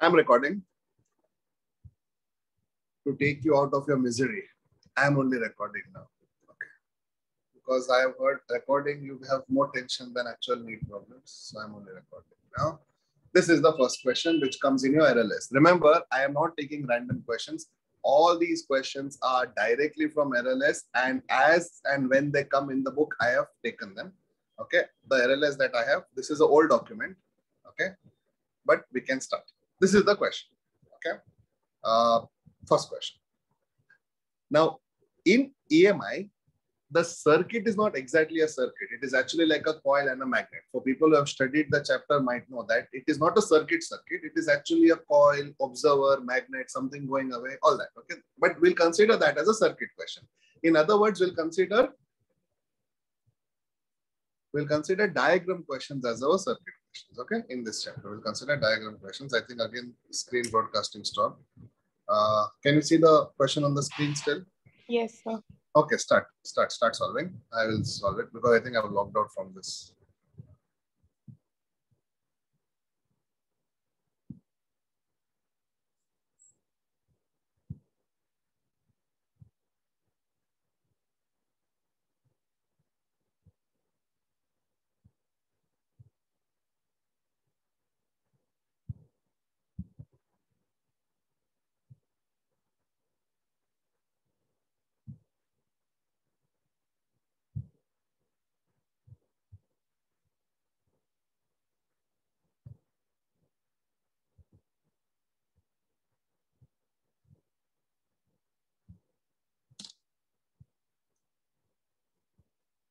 I'm recording to take you out of your misery. I'm only recording now. Okay. Because I have heard recording, you have more tension than actual knee problems. So I'm only recording. Now, this is the first question which comes in your RLS. Remember, I am not taking random questions. All these questions are directly from RLS, and as and when they come in the book, I have taken them. Okay. The RLS that I have, this is an old document. Okay. But we can start. This is the question. Okay. First question. Now, in EMI, the circuit is not exactly a circuit. It is actually like a coil and a magnet. For people who have studied the chapter might know that it is not a circuit. It is actually a coil, observer, magnet, something going away, all that. Okay. But we'll consider that as a circuit question. In other words, we'll consider diagram questions as our circuit questions. Okay. In this chapter, we'll consider diagram questions. I think again, screen broadcasting stopped. Can you see the question on the screen still? Yes, sir. Okay, start solving. I will solve it because I think I was logged out from this.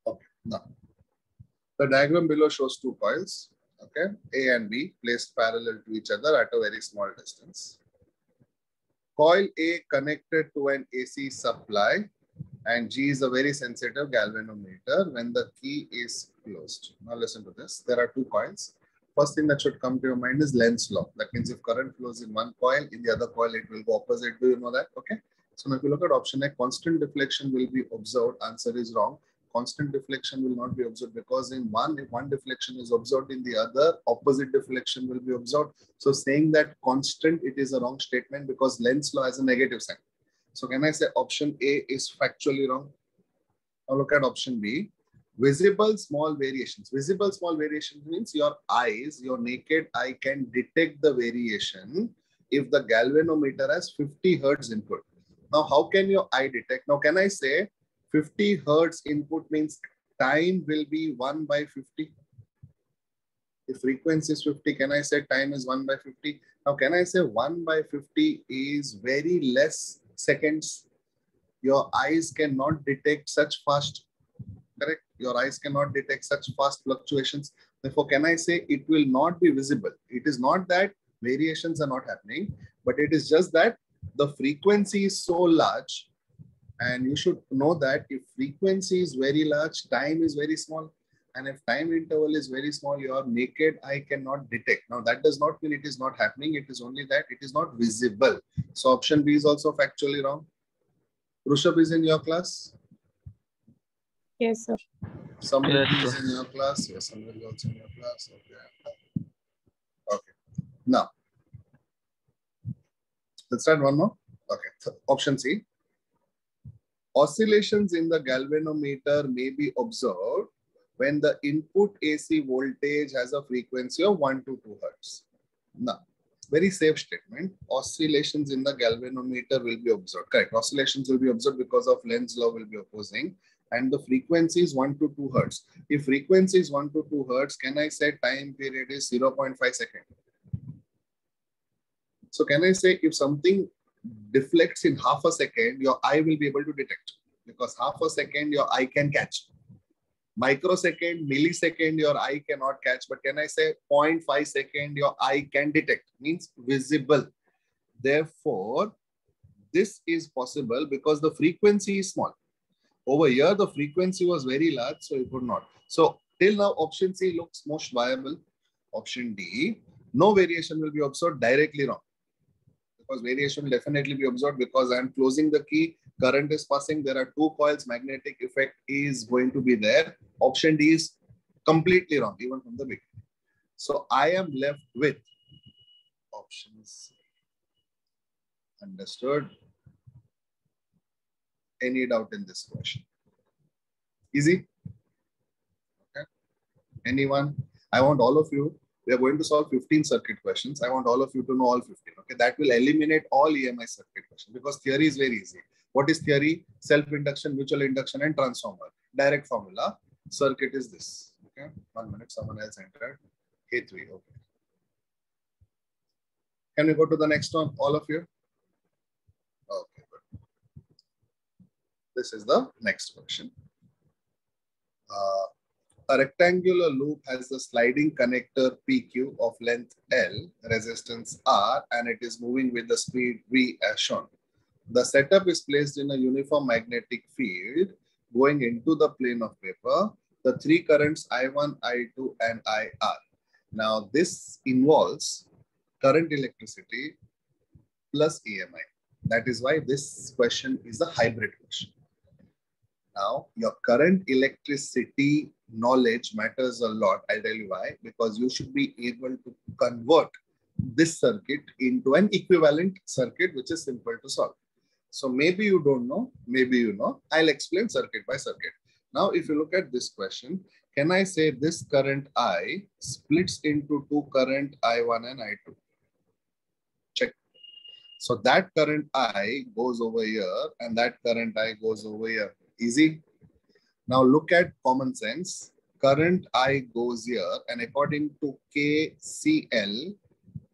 Okay, now the diagram below shows two coils. Okay, A and B placed parallel to each other at a very small distance. Coil A connected to an AC supply, and G is a very sensitive galvanometer when the key is closed. Now listen to this. There are two coils. First thing that should come to your mind is Lenz's law. That means if current flows in one coil, in the other coil, it will go opposite. Do you know that? Okay. So now if you look at option A, constant deflection will be observed. Answer is wrong. Constant deflection will not be observed because in one, if one deflection is observed, in the other, opposite deflection will be observed. So saying that constant, it is a wrong statement because Lenz's law has a negative sign. So can I say option A is factually wrong? Now look at option B. Visible small variations. Visible small variations means your eyes, your naked eye can detect the variation if the galvanometer has 50 hertz input. Now, how can your eye detect? Now, can I say 50 hertz input means time will be 1 by 50? If frequency is 50, can I say time is 1 by 50? Now, can I say 1 by 50 is very less seconds? Your eyes cannot detect such fast, correct? Your eyes cannot detect such fast fluctuations. Therefore, can I say it will not be visible? It is not that variations are not happening, but it is just that the frequency is so large. And you should know that if frequency is very large, time is very small. And if time interval is very small, your naked eye cannot detect. Now, that does not mean it is not happening. It is only that it is not visible. So option B is also factually wrong. Rushabh is in your class? Yes, sir. Somebody is in your class? Yes, somebody is also in your class. Okay. Okay. Now, let's start one more. Okay. Option C. Oscillations in the galvanometer may be observed when the input AC voltage has a frequency of 1 to 2 hertz. Now, very safe statement. Oscillations in the galvanometer will be observed. Correct. Oscillations will be observed because of Lenz's law will be opposing. And the frequency is 1 to 2 hertz. If frequency is 1 to 2 hertz, can I say time period is 0.5 seconds? So can I say if something deflects in half a second, your eye will be able to detect because half a second your eye can catch. Microsecond, millisecond, your eye cannot catch. But can I say 0.5 second, your eye can detect, means visible. Therefore, this is possible because the frequency is small. Over here, the frequency was very large, so it would not. So till now, option C looks most viable. Option D, no variation will be observed, directly wrong. Because variation will definitely be observed because I am closing the key, current is passing, there are two coils, magnetic effect is going to be there. Option D is completely wrong, even from the beginning. So I am left with options. Understood? Any doubt in this question? Easy? Okay. Anyone? I want all of you. We are going to solve 15 circuit questions. I want all of you to know all 15. Okay. That will eliminate all EMI circuit questions because theory is very easy. What is theory? Self-induction, mutual induction, and transformer. Direct formula. Circuit is this. Okay. 1 minute. Someone else entered. K3. Okay. Can we go to the next one? All of you? Okay. Good. This is the next question. A rectangular loop has a sliding connector PQ of length L, resistance R, and it is moving with the speed V as shown. The setup is placed in a uniform magnetic field going into the plane of paper. The three currents I1, I2, and IR. Now this involves current electricity plus EMI. That is why this question is a hybrid question. Now, your current electricity knowledge matters a lot. I'll tell you why. Because you should be able to convert this circuit into an equivalent circuit, which is simple to solve. So maybe you don't know, maybe you know. I'll explain circuit by circuit. Now, if you look at this question, can I say this current I splits into two current I1 and I2? Check. So that current I goes over here and that current I goes over here. Easy. Now look at common sense. Current I goes here and according to KCL,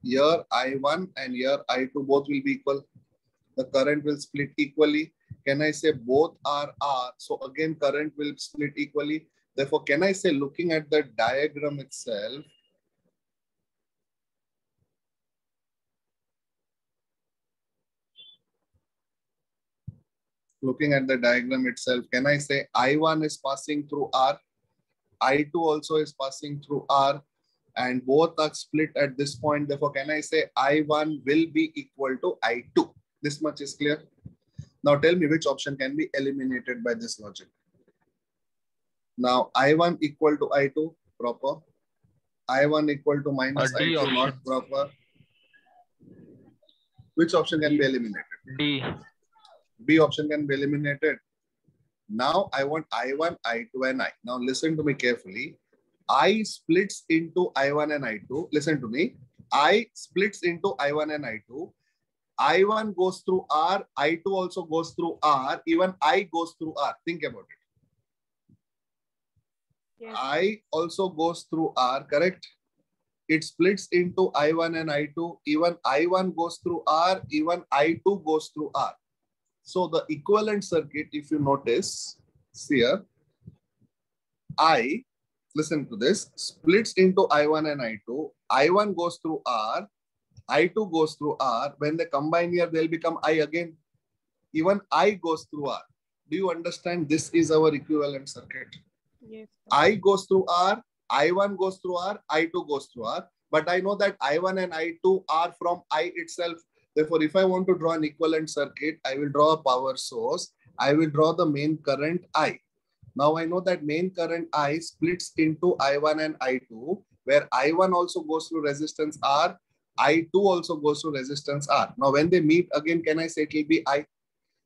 here I1 and here I2 both will be equal. The current will split equally. Can I say both are R? So again, current will split equally. Therefore, can I say looking at the diagram itself, can I say I1 is passing through R, I2 also is passing through R, and both are split at this point. Therefore, can I say I1 will be equal to I2? This much is clear. Now tell me which option can be eliminated by this logic. Now I1 equal to I2, proper. I1 equal to minus D I2, option. not proper. Which option can be eliminated? D. B option can be eliminated. Now I want I1, I2, and I. Now listen to me carefully. I splits into I1 and I2. Listen to me. I splits into I1 and I2. I1 goes through R. I2 also goes through R. Even I goes through R. Think about it. Yes. I also goes through R, correct? It splits into I1 and I2. Even I1 goes through R. Even I2 goes through R. So the equivalent circuit, if you notice here, I, listen to this, splits into I1 and I2. I1 goes through R. I2 goes through R. When they combine here, they'll become I again. Even I goes through R. Do you understand? This is our equivalent circuit. Yes. I goes through R. I1 goes through R. I2 goes through R. But I know that I1 and I2 are from I itself. Therefore, if I want to draw an equivalent circuit, I will draw a power source. I will draw the main current I. Now I know that main current I splits into I1 and I2, where I1 also goes through resistance R. I2 also goes through resistance R. Now when they meet again, can I say it will be I?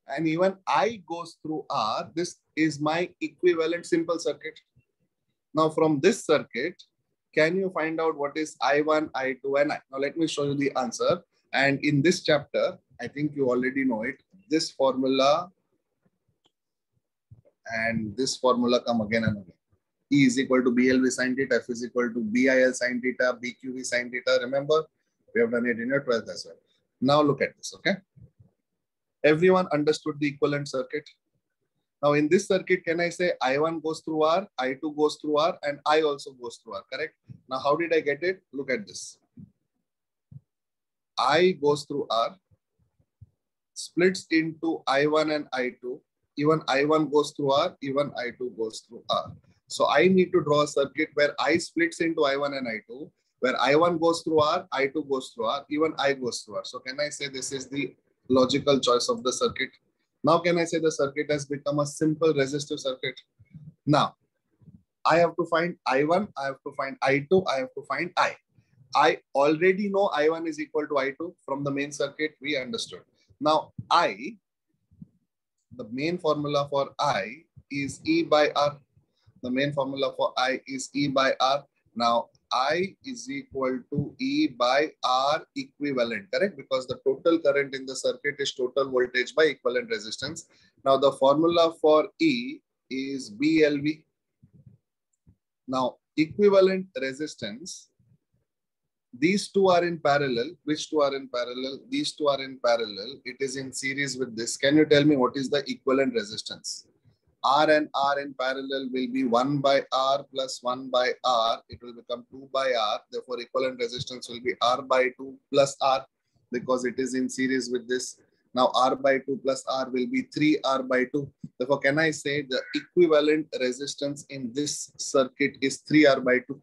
And even I goes through R. This is my equivalent simple circuit. Now from this circuit, can you find out what is I1, I2, and I? Now let me show you the answer. And in this chapter, I think you already know it. This formula and this formula come again and again. E is equal to BLV sin theta, F is equal to BIL sin theta, BQV sin theta. Remember, we have done it in your 12th as well. Now look at this, okay? Everyone understood the equivalent circuit. Now in this circuit, can I say I1 goes through R, I2 goes through R, and I also goes through R, correct? Now how did I get it? Look at this. I goes through R, splits into I1 and I2. Even I1 goes through R, even I2 goes through R. So I need to draw a circuit where I splits into I1 and I2, where I1 goes through R, I2 goes through R, even I goes through R. So can I say this is the logical choice of the circuit? Now can I say the circuit has become a simple resistive circuit? Now, I have to find I1, I have to find I2, I have to find I. I already know I1 is equal to I2 from the main circuit. We understood. Now the main formula for I is E by R. The main formula for I is E by R. Now I is equal to E by R equivalent, correct? Because the total current in the circuit is total voltage by equivalent resistance. Now the formula for E is BLV. Now equivalent resistance, these two are in parallel. Which two are in parallel? These two are in parallel. It is in series with this. Can you tell me what is the equivalent resistance? R and R in parallel will be 1 by R plus 1 by R. It will become 2 by R. Therefore, equivalent resistance will be R by 2 plus R because it is in series with this. Now, R by 2 plus R will be 3R by 2. Therefore, can I say the equivalent resistance in this circuit is 3R by 2?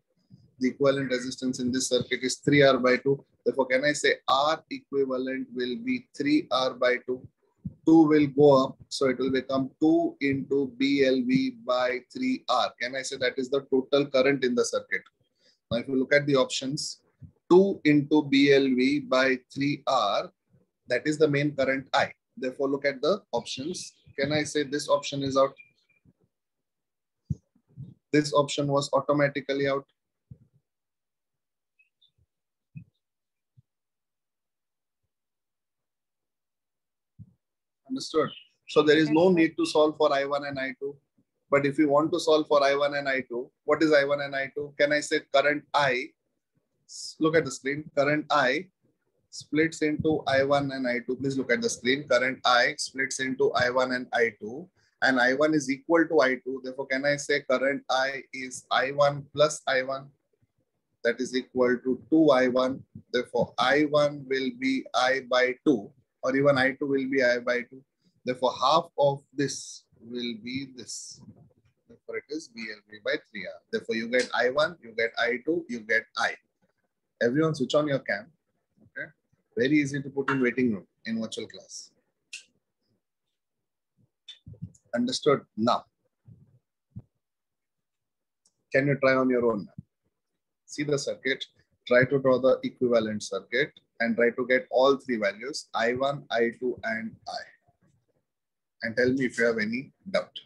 The equivalent resistance in this circuit is 3R by 2. Therefore, can I say R equivalent will be 3R by 2? 2 will go up, so it will become 2 into BLV by 3R. Can I say that is the total current in the circuit? Now, if you look at the options, 2 into BLV by 3R, that is the main current I. Therefore, look at the options. Can I say this option is out? This option was automatically out. Understood? So there is no need to solve for I1 and I2. But if you want to solve for I1 and I2, what is I1 and I2? Can I say current I, look at the screen, current I splits into I1 and I2. Please look at the screen. Current I splits into I1 and I2. And I1 is equal to I2. Therefore, can I say current I is I1 plus I1? That is equal to 2I1. Therefore, I1 will be I by 2, or even I2 will be I by 2. Therefore, half of this will be this. Therefore, it is BLV by 3R. Therefore, you get I1, you get I2, you get I. Everyone switch on your cam. Okay. Very easy to put in waiting room in virtual class. Understood? Now, can you try on your own now? See the circuit, try to draw the equivalent circuit and try to get all three values, I1, I2, and I. And tell me if you have any doubt.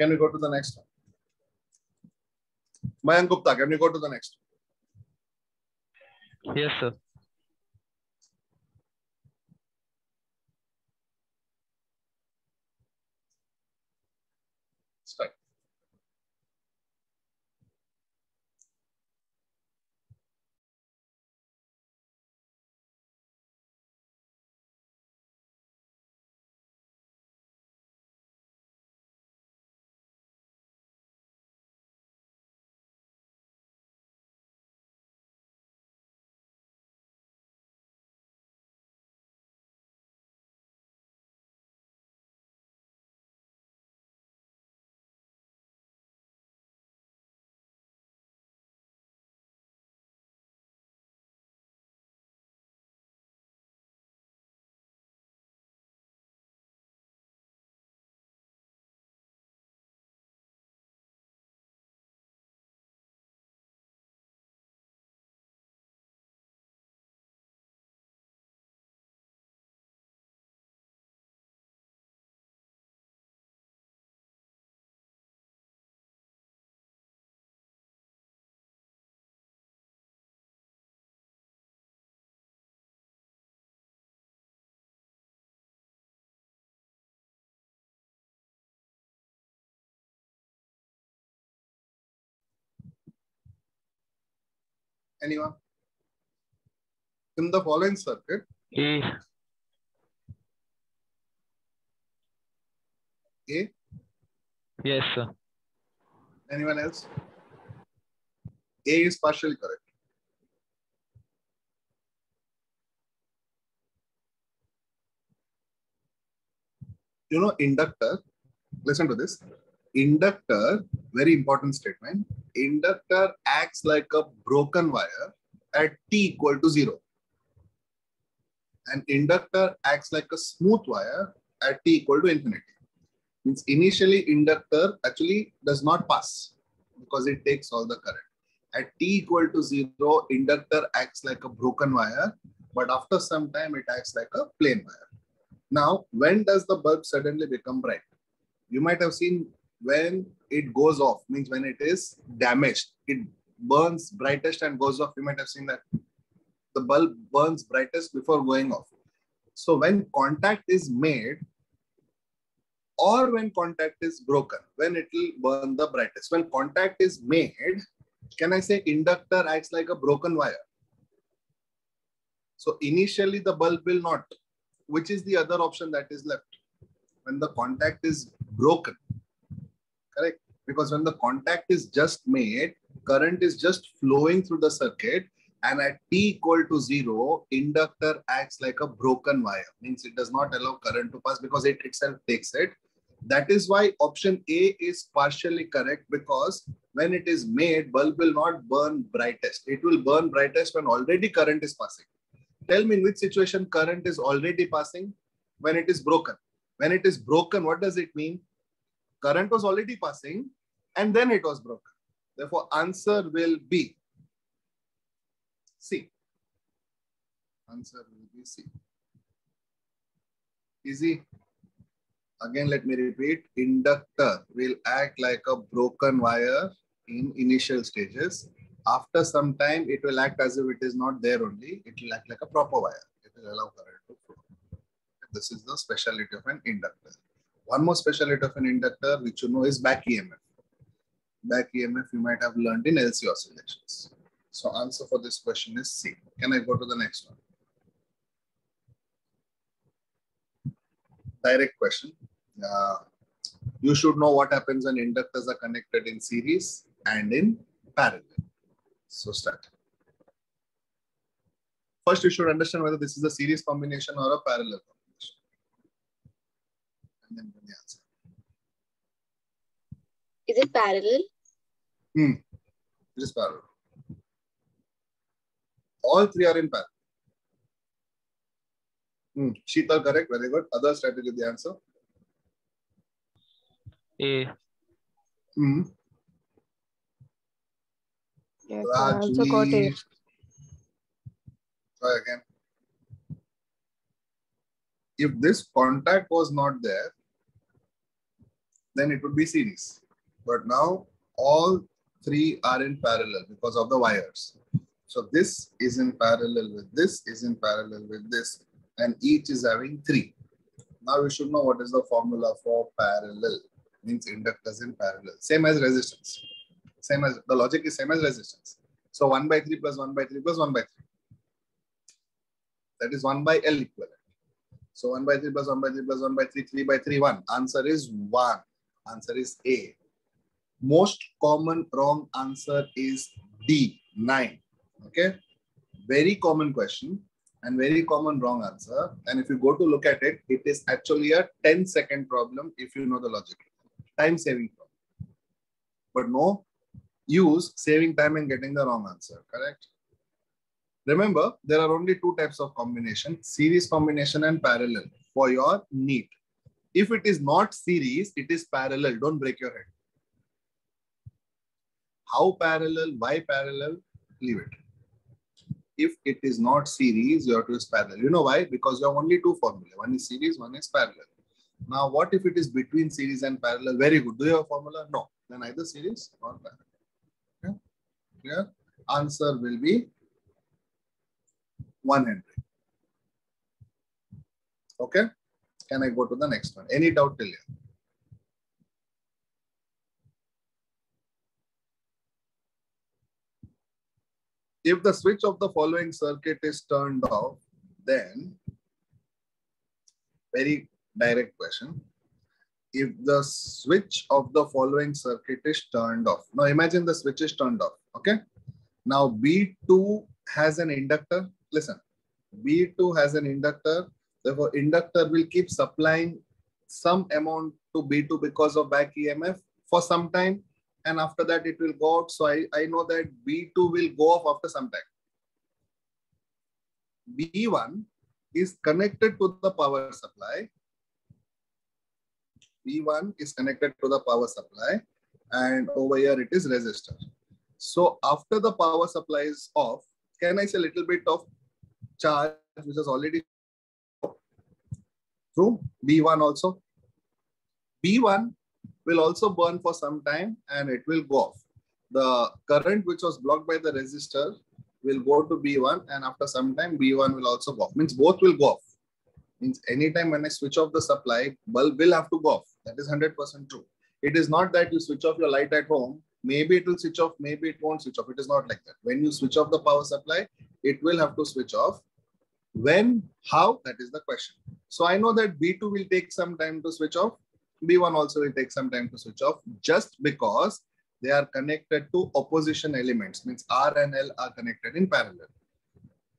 Can we go to the next one? Mayank Gupta, can we go to the next one? Yes, sir. Start. Anyone? In the following circuit, A. A. Yes, sir. Anyone else? A is partially correct. You know, inductor, listen to this. Inductor, very important statement. Inductor acts like a broken wire at t equal to 0. And inductor acts like a smooth wire at t equal to infinity. Means initially inductor actually does not pass because it takes all the current. At t equal to 0, inductor acts like a broken wire, but after some time it acts like a plain wire. Now, when does the bulb suddenly become bright? You might have seen when it goes off, means when it is damaged, it burns brightest and goes off. You might have seen that the bulb burns brightest before going off. So when contact is made or when contact is broken, when it will burn the brightest. When contact is made, can I say inductor acts like a broken wire? So initially the bulb will not. Which is the other option that is left? When the contact is broken, correct? Because when the contact is just made, current is just flowing through the circuit, and at t equal to 0, inductor acts like a broken wire. Means it does not allow current to pass because it itself takes it. That is why option A is partially correct, because when it is made, bulb will not burn brightest. It will burn brightest when already current is passing. Tell me in which situation current is already passing? When it is broken. When it is broken, what does it mean? Current was already passing and then it was broken. Therefore, answer will be C. Answer will be C. Easy. Again, let me repeat. Inductor will act like a broken wire in initial stages. After some time, it will act as if it is not there only. It will act like a proper wire. It will allow current to flow. This is the speciality of an inductor. One more speciality of an inductor, which you know, is back EMF. Back EMF you might have learned in LC oscillations. So answer for this question is C. Can I go to the next one? Direct question. You should know what happens when inductors are connected in series and in parallel. So start. First, you should understand whether this is a series combination or a parallel combination. And then the answer. Is it parallel? It is parallel. All three are in parallel. Sheetal, correct. Very good. Others try to give the answer. A. Yes, I also got A. Try again. If this contact was not there, then it would be series. But now all three are in parallel because of the wires. So this is in parallel with this, is in parallel with this, and each is having 3. Now we should know what is the formula for parallel. Means inductors in parallel. Same as resistance. Same as the logic is same as resistance. So 1 by 3 plus 1 by 3 plus 1 by 3. That is 1 by L equivalent. So 1 by 3 plus 1 by 3 plus 1 by 3, 3 by 3, 1. Answer is 1. Answer is A. Most common wrong answer is D, 9. Okay. Very common question and very common wrong answer. And if you go to look at it, it is actually a 10-second problem if you know the logic. Time saving problem. But no use saving time and getting the wrong answer. Correct? Remember, there are only 2 types of combination, series combination and parallel for your NEET. If it is not series, it is parallel. Don't break your head. How parallel, why parallel, leave it. If it is not series, you have to use parallel. You know why? Because you have only 2 formulae. One is series, one is parallel. Now, what if it is between series and parallel? Very good. Do you have a formula? No. Then either series or parallel. Okay? Clear? Answer will be 1 Henry. Okay? Can I go to the next one? Any doubt till here? If the switch of the following circuit is turned off, then very direct question. if the switch of the following circuit is turned off. Now imagine the switch is turned off. Okay. Now B2 has an inductor. Listen, B2 has an inductor. Therefore, inductor will keep supplying some amount to B2 because of back EMF for some time. And after that, it will go out. So I know that B2 will go off after some time. B1 is connected to the power supply. B1 is connected to the power supply. And over here, it is resistor. So after the power supply is off, can I say a little bit of charge which is already through B1 also? B1 will also burn for some time and it will go off. The current which was blocked by the resistor will go to B1 and after some time B1 will also go off. Means both will go off. Means anytime when I switch off the supply, bulb will have to go off. That is 100% true. It is not that you switch off your light at home, maybe it will switch off, maybe it won't switch off. It is not like that. When you switch off the power supply, it will have to switch off. When, how, that is the question. So I know that B2 will take some time to switch off. B1 also will take some time to switch off just because they are connected to opposition elements. Means R and L are connected in parallel.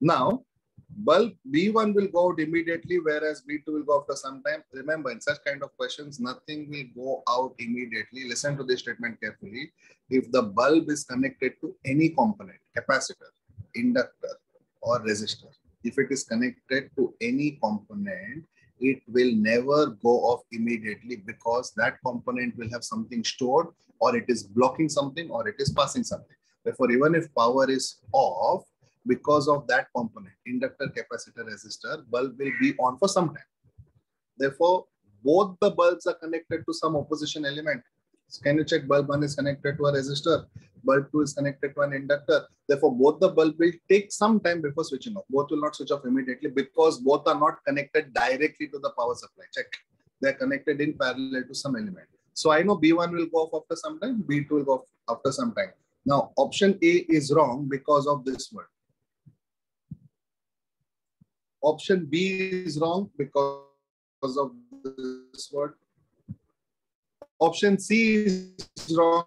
Now, bulb B1 will go out immediately, whereas B2 will go after some time. Remember, in such kind of questions, nothing will go out immediately. Listen to this statement carefully. If the bulb is connected to any component, capacitor, inductor, or resistor, if it is connected to any component, it will never go off immediately because that component will have something stored, or it is blocking something, or it is passing something. Therefore, even if power is off, because of that component, inductor, capacitor, resistor, bulb will be on for some time. Therefore, both the bulbs are connected to some opposition element. So can you check bulb 1 is connected to a resistor, bulb 2 is connected to an inductor. Therefore, both the bulb will take some time before switching off. Both will not switch off immediately because both are not connected directly to the power supply. Check. They are connected in parallel to some element. So I know B1 will go off after some time, B2 will go off after some time. Now, option A is wrong because of this word. Option B is wrong because of this word. Option C is wrong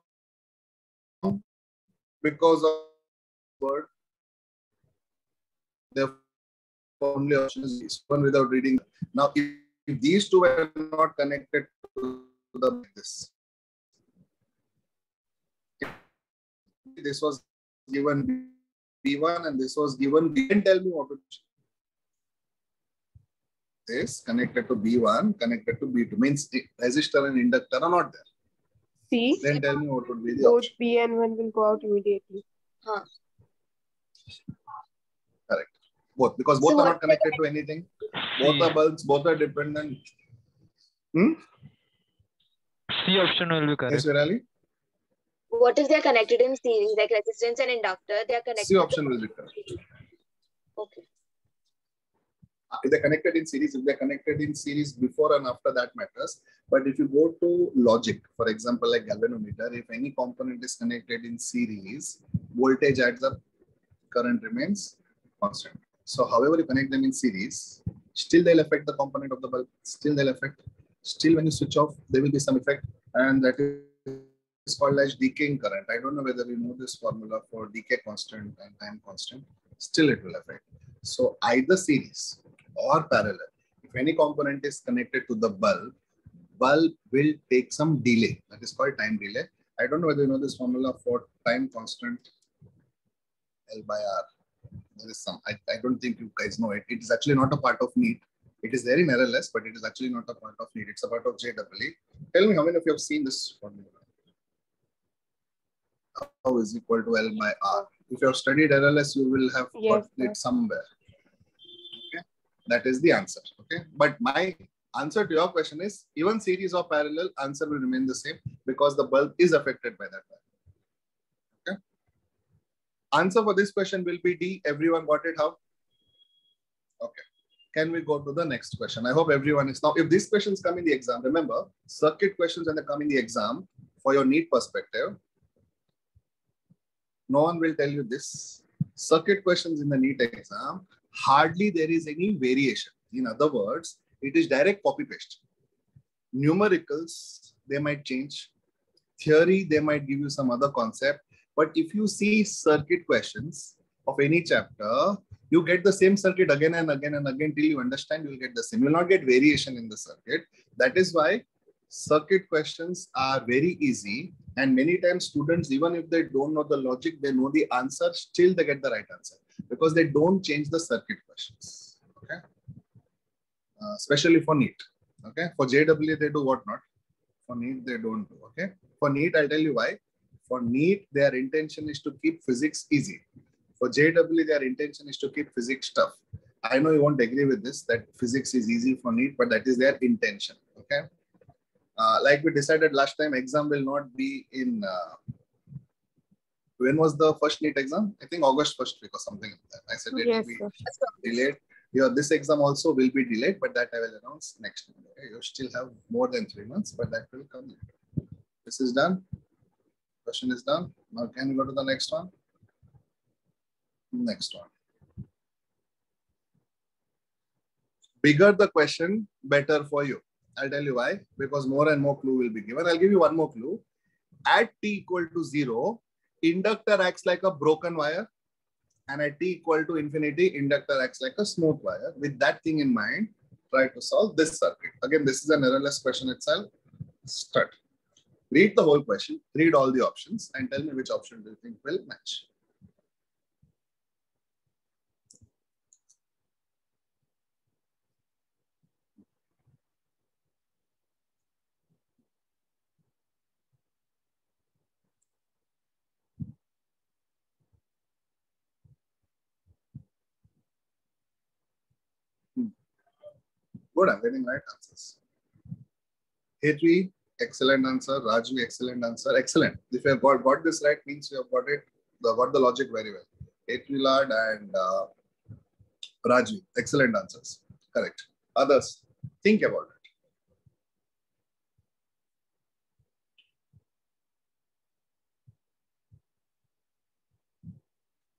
because of this word. Therefore, only option is one without reading. Now, if these two were not connected to this was given B1 and this was given B. Then tell me what to choose. This connected to B1, connected to B2 means resistor and inductor are not there. C. Then tell me what would be the Both option. B and 1 will go out immediately. Correct. Both, because both are not connected to anything. Both are bulbs, both are dependent. C option will be correct. Yes, Virali? What if they are connected in series, like resistance and inductor? They are connected. C option will be correct. Okay. If they're connected in series, if they're connected in series before and after, that matters. But if you go to logic, for example, like galvanometer, if any component is connected in series, voltage adds up, current remains constant. So however you connect them in series, still they'll affect the component of the bulb, still they'll affect. Still when you switch off, there will be some effect, and that is called as decaying current. I don't know whether you know this formula for decay constant and time constant. Still it will affect. So either series or parallel, if any component is connected to the bulb, bulb will take some delay. That is called time delay. I don't know whether you know this formula for time constant, L by R. There is some, I don't think you guys know it. It is actually not a part of NEET. It is there in errorless, but it is actually not a part of NEET. It's a part of JEE. Tell me how many of you have seen this formula? How is equal to L by R? If you have studied errorless, you will have got it somewhere. Okay, that is the answer. Okay, but my answer to your question is even series or parallel, answer will remain the same because the bulb is affected by that. Okay. Answer for this question will be D. Everyone got it? How? Okay. Can we go to the next question? I hope everyone is now. If these questions come in the exam, remember circuit questions when they come in the exam for your NEET perspective. No one will tell you this. Circuit questions in the NEET exam, hardly there is any variation. In other words, it is direct copy paste. Numericals, they might change. Theory, they might give you some other concept. But if you see circuit questions of any chapter, you get the same circuit again and again and again till you understand. You will get the same. You will not get variation in the circuit. That is why circuit questions are very easy. And many times students, even if they don't know the logic, they know the answer, still they get the right answer because they don't change the circuit questions. Okay. Especially for NEET. Okay. For JEE, they do what not. For NEET, they don't do. Okay. For NEET, I'll tell you why. For NEET, their intention is to keep physics easy. For JEE, their intention is to keep physics tough. I know you won't agree with this, that physics is easy for NEET, but that is their intention. Okay. Like we decided last time, exam will not be in. When was the first NEET exam? I think August 1st week or something like that. I said it will be delayed. This exam also will be delayed, but that I will announce next month. Okay? You still have more than 3 months, but that will come later. This is done. Question is done. Now can we go to the next one? Next one. Bigger the question, better for you. I'll tell you why. Because more and more clue will be given. I'll give you one more clue. At t equal to 0, inductor acts like a broken wire. And at t equal to infinity, inductor acts like a smooth wire. With that thing in mind, try to solve this circuit. Again, this is an errorless question itself. Start. Read the whole question, read all the options, and tell me which option do you think will match. Good, I'm getting right answers. Hetri, excellent answer. Rajvi, excellent answer. Excellent. If you have got this right, means you have got it, got the logic very well. Hetri Lad and Rajvi, excellent answers. Correct. Others, think about it.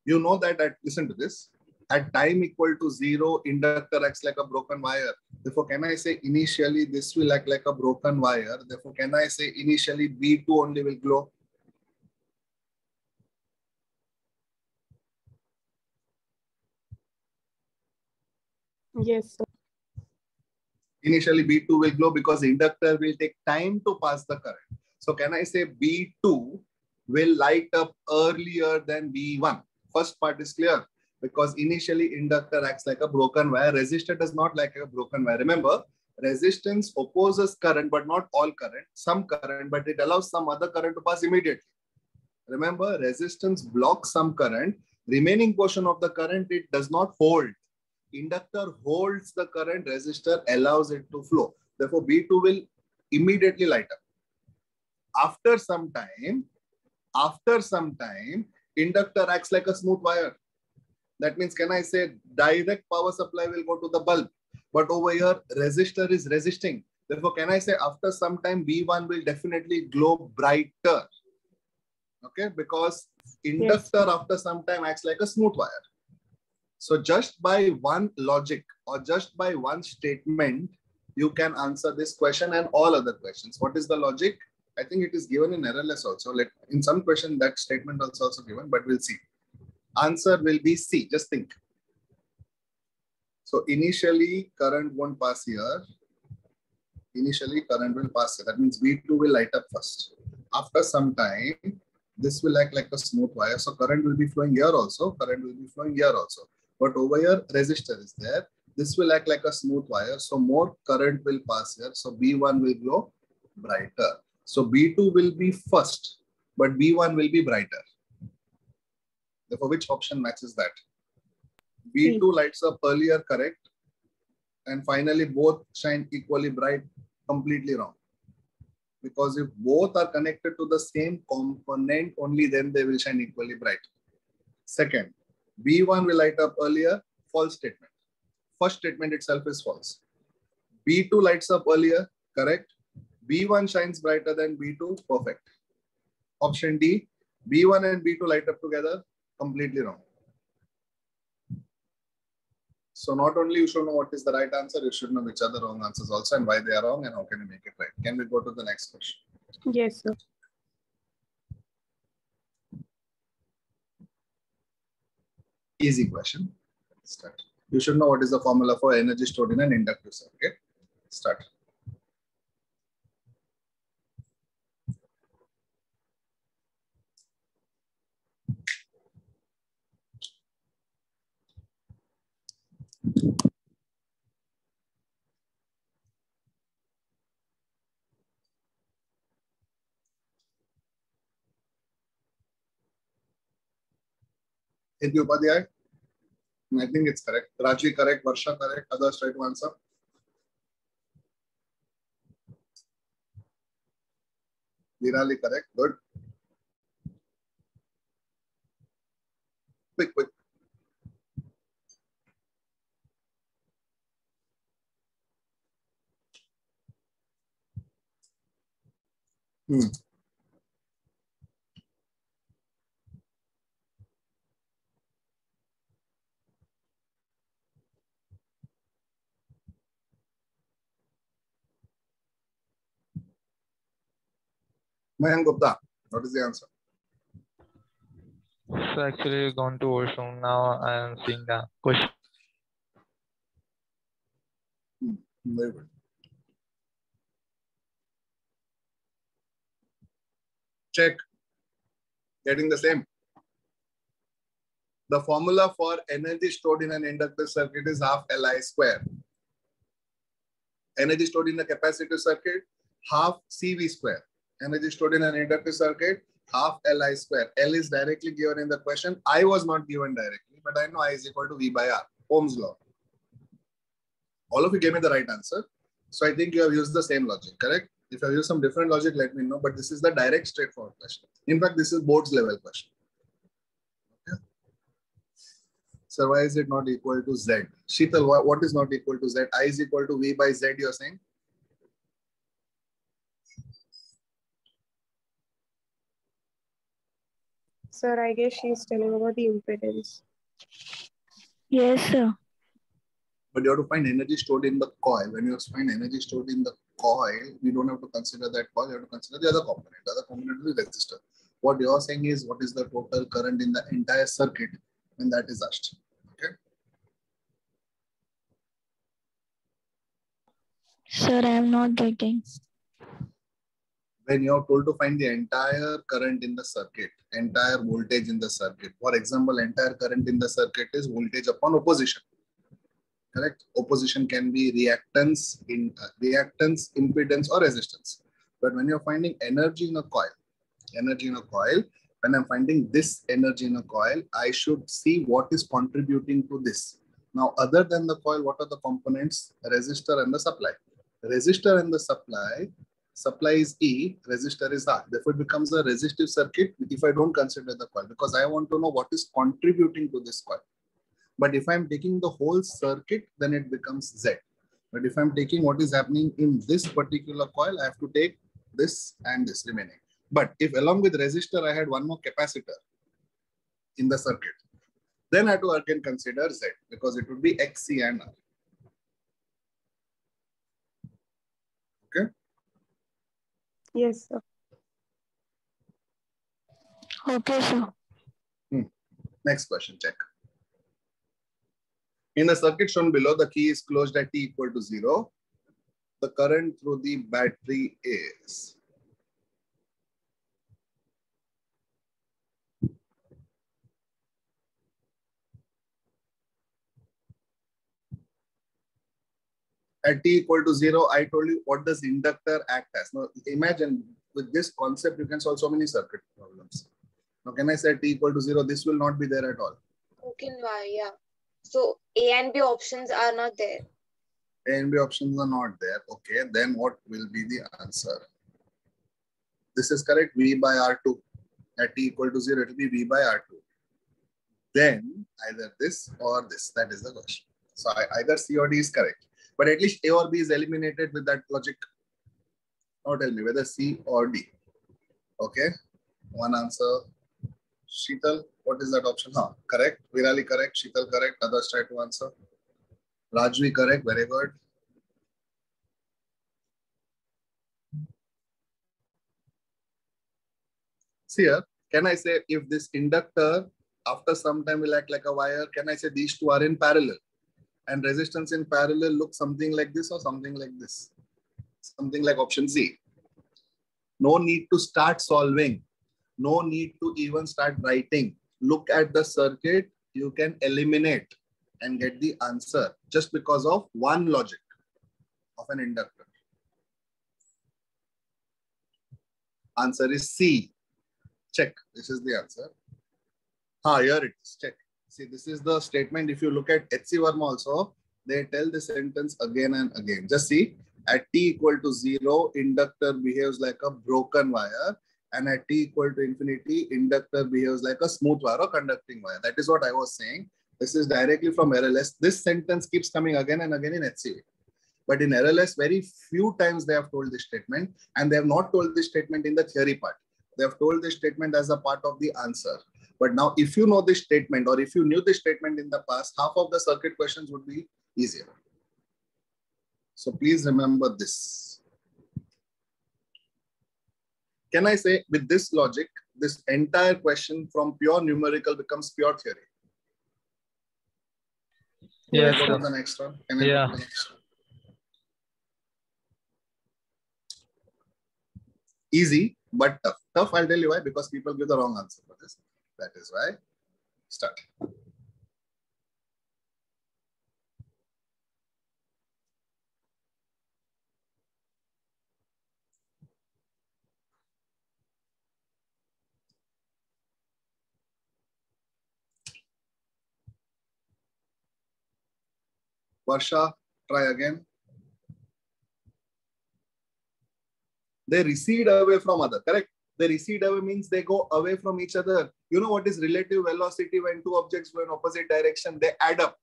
You know that listen to this. At time equal to 0, inductor acts like a broken wire. Therefore, can I say initially this will act like a broken wire? Therefore, can I say initially B2 only will glow? Yes, sir. Initially B2 will glow because inductor will take time to pass the current. So can I say B2 will light up earlier than B1? First part is clear. Because initially inductor acts like a broken wire. Resistor does not like a broken wire. Remember, resistance opposes current, but not all current. Some current, but it allows some other current to pass immediately. Remember, resistance blocks some current. Remaining portion of the current, it does not hold. Inductor holds the current. Resistor allows it to flow. Therefore, B2 will immediately light up. After some time, inductor acts like a smooth wire. That means, can I say direct power supply will go to the bulb, but over here resistor is resisting. Therefore, can I say after some time B1 will definitely glow brighter? Okay, because inductor after some time acts like a smooth wire. So just by one logic or just by one statement, you can answer this question and all other questions. What is the logic? I think it is given in errorless also. In some question that statement is also given, but we'll see. Answer will be C. Just think. So initially current won't pass here. Initially current will pass here. That means V2 will light up first. After some time, this will act like a smooth wire. So current will be flowing here also. Current will be flowing here also. But over here, resistor is there. This will act like a smooth wire. So more current will pass here. So B1 will glow brighter. So B2 will be first, but B1 will be brighter. Therefore, which option matches that? B2 lights up earlier, correct? And finally, both shine equally bright, completely wrong. Because if both are connected to the same component, only then they will shine equally bright. Second, B1 will light up earlier, false statement. First statement itself is false. B2 lights up earlier, correct? B1 shines brighter than B2, perfect. Option D, B1 and B2 light up together, completely wrong. So not only you should know what is the right answer, you should know which are the wrong answers also and why they are wrong and how can you make it right. Can we go to the next question? Yes, sir. Easy question. Start. You should know what is the formula for energy stored in an inductive circuit. Start. A.P. Upadhyay? I think it's correct. Raji correct, Varsha correct, others try to answer. Virali correct, good. Quick, quick. Mayank Gupta, what is the answer? So actually gone to washroom now. I am seeing the question. Very good. Check. Getting the same. The formula for energy stored in an inductive circuit is half Li square. Energy stored in the capacitive circuit, half CV square. Energy stored in an inductive circuit, half Li square. L is directly given in the question. I was not given directly, but I know I is equal to V by R. Ohm's law. All of you gave me the right answer. So I think you have used the same logic, correct? If you have used some different logic, let me know. But this is the direct, straightforward question. In fact, this is board's level question. Okay. So why is it not equal to Z? Sheetal, what is not equal to Z? I is equal to V by Z, you're saying? Sir, I guess she's telling about the impedance. Yes, sir. But you have to find energy stored in the coil. When you find energy stored in the coil, we don't have to consider that coil. You have to consider the other component. The other component is the resistor. What you are saying is what is the total current in the entire circuit when that is asked. Okay. Sir, I am not getting. When you are told to find the entire current in the circuit, entire voltage in the circuit. For example, entire current in the circuit is voltage upon opposition. Correct? Opposition can be reactance, impedance, or resistance. But when you're finding energy in a coil, when I'm finding this energy in a coil, I should see what is contributing to this. Now, other than the coil, what are the components? Resistor and the supply. Resistor and the supply is E, resistor is R. Therefore, it becomes a resistive circuit if I don't consider the coil, because I want to know what is contributing to this coil. But if I'm taking the whole circuit, then it becomes Z. But if I'm taking what is happening in this particular coil, I have to take this and this remaining. But if along with resistor, I had one more capacitor in the circuit, then I have to again consider Z because it would be XC and R. Okay? Yes, sir. Okay, sir. Next question, check. In the circuit shown below, the key is closed at T equal to 0. The current through the battery is at T equal to 0. I told you what does inductor act as. Now imagine with this concept, you can solve so many circuit problems. Now can I say T equal to 0? This will not be there at all. Okay, yeah. So A and B options are not there. A and B options are not there. Okay, then what will be the answer? This is correct, V by R2. At T equal to 0, it will be V by R2. Then either this or this. That is the question. So either C or D is correct. But at least A or B is eliminated with that logic. Now tell me whether C or D. Okay, one answer. Sheetal, what is that option? Correct. Virali correct. Sheetal correct. Others try to answer. Rajvi, correct. Very good. See here, can I say if this inductor after some time will act like a wire, can I say these two are in parallel? And resistance in parallel looks something like this or something like this. Something like option C. No need to start solving. No need to even start writing. Look at the circuit. You can eliminate and get the answer just because of one logic of an inductor. Answer is C. Check. This is the answer. Here it is. Check. See, this is the statement. If you look at H.C. Verma also, they tell the sentence again and again. Just see, at t equal to 0, inductor behaves like a broken wire. And at t equal to infinity, inductor behaves like a smooth wire or conducting wire. That is what I was saying. This is directly from RLS. This sentence keeps coming again and again in HCV. But in RLS, very few times they have told this statement. And they have not told this statement in the theory part. They have told this statement as a part of the answer. But now, if you know this statement or if you knew this statement in the past, half of the circuit questions would be easier. So please remember this. Can I say with this logic, this entire question from pure numerical becomes pure theory? Yes, Can I go sir. to the next one? Can I Yeah. go to the next one? Easy, but tough. Tough, I'll tell you why, because people give the wrong answer for this. That is why. Start. Varsha, try again. They recede away from other, correct? They recede away means they go away from each other. You know what is relative velocity when two objects go in opposite direction? They add up.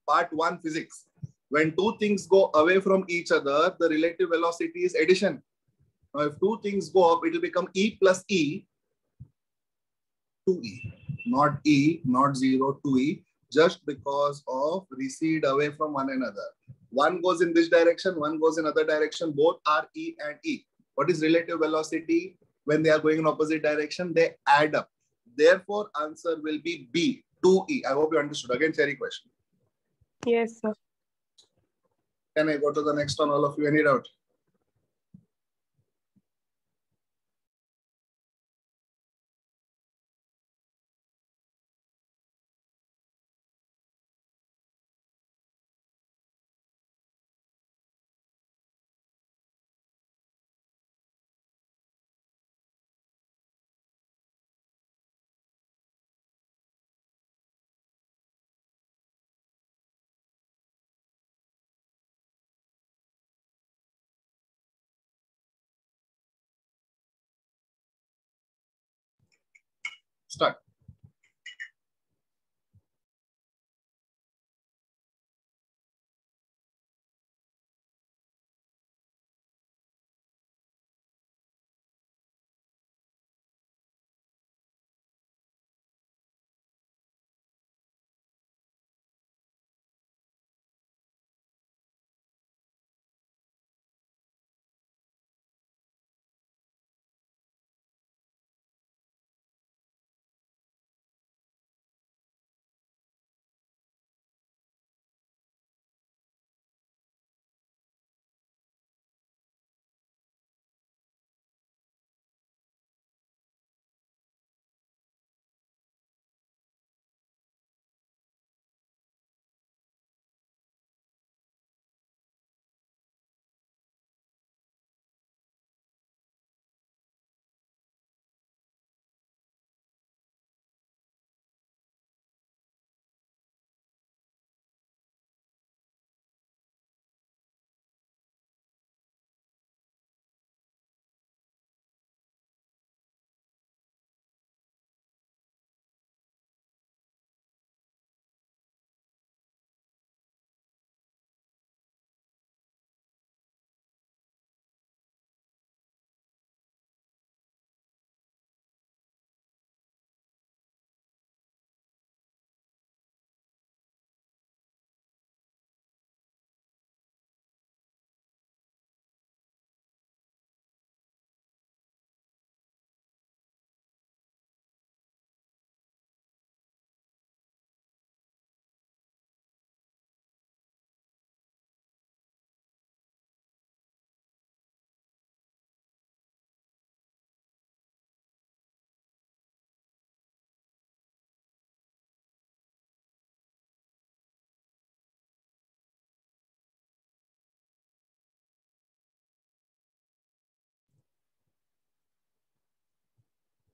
Part 1 physics. When two things go away from each other, the relative velocity is addition. Now, if two things go up, it will become E plus E, 2E. Not E, not 0, 2E, just because of recede away from one another. One goes in this direction, one goes in other direction. Both are E and E. What is relative velocity when they are going in opposite direction? They add up. Therefore, answer will be B, 2E. I hope you understood. Again, theory question. Yes, sir. Can I go to the next one, all of you? Any doubt? Start.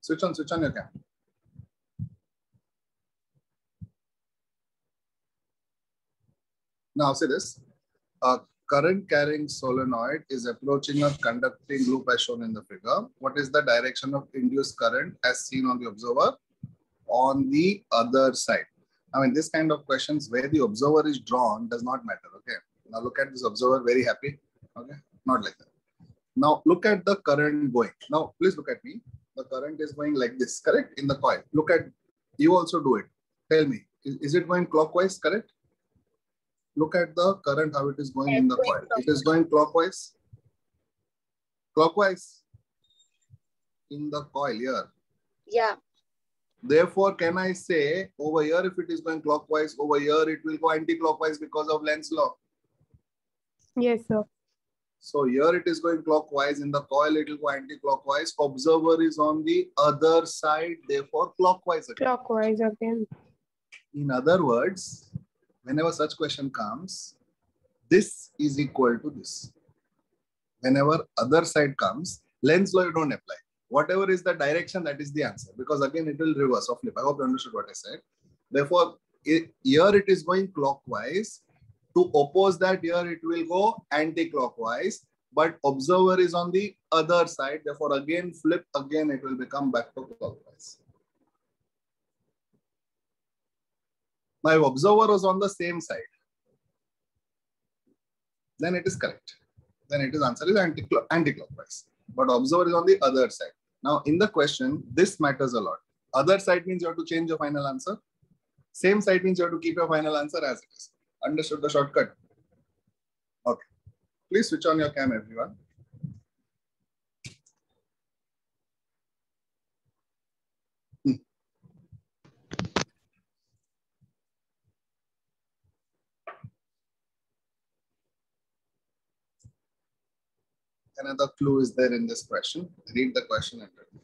Switch on your camera. Now see this. A current carrying solenoid is approaching a conducting loop as shown in the figure. What is the direction of induced current as seen on the observer? On the other side. I mean, this kind of questions where the observer is drawn does not matter. Okay. Now look at this observer, very happy. Okay. Not like that. Now look at the current going. Now please look at me. The current is going like this, correct? In the coil. Look at, you also do it. Tell me, is it going clockwise, correct? Look at the current, how it is going in the coil. It is going clockwise. Clockwise in the coil here. Yeah. Therefore, can I say over here, if it is going clockwise, over here, it will go anti-clockwise because of Lenz's law? Yes, sir. So here it is going clockwise. In the coil, it will go anti-clockwise. Observer is on the other side, therefore clockwise again. Clockwise again. In other words, whenever such question comes, this is equal to this. Whenever other side comes, Lenz's law you don't apply. Whatever is the direction, that is the answer. Because again, it will reverse or flip. I hope you understood what I said. Therefore, here it is going clockwise. To oppose that, here it will go anti-clockwise. But observer is on the other side. Therefore, again, flip. Again, it will become back to clockwise. My observer was on the same side. Then it is correct. Then it is answer is anti-clockwise. But observer is on the other side. Now, in the question, this matters a lot. Other side means you have to change your final answer. Same side means you have to keep your final answer as it is. Understood the shortcut? Okay. Please switch on your cam, everyone. Another clue is there in this question. Read the question and read it.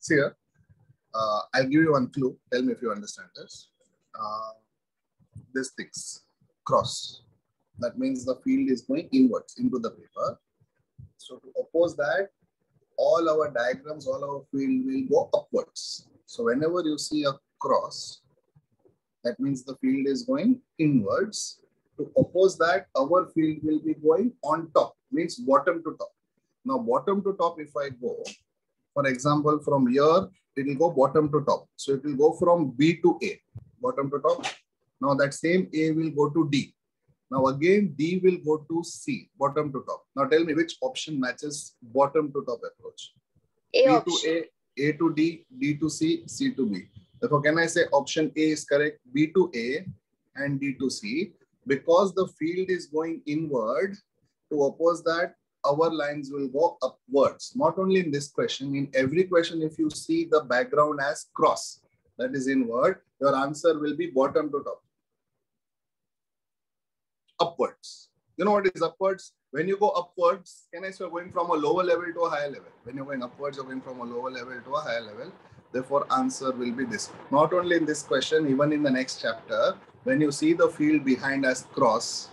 See here, I'll give you one clue. Tell me if you understand this. This thing's cross. That means the field is going inwards into the paper. So to oppose that, all our diagrams, all our field will go upwards. So whenever you see a cross, that means the field is going inwards. To oppose that, our field will be going on top, means bottom to top. Now bottom to top, if I go, for example, from here, it will go bottom to top. So it will go from B to A, bottom to top. Now that same A will go to D. Now again, D will go to C, bottom to top. Now tell me which option matches bottom to top approach? A B option. to A to D, D to C, C to B. Therefore, can I say option A is correct, B to A and D to C? Because the field is going inward, to oppose that, our lines will go upwards. Not only in this question, in every question, if you see the background as cross, that is inward, your answer will be bottom to top. Upwards. You know what is upwards? When you go upwards, can I say you're going from a lower level to a higher level? When you're going upwards, you're going from a lower level to a higher level. Therefore, answer will be this. Not only in this question, even in the next chapter, when you see the field behind as cross,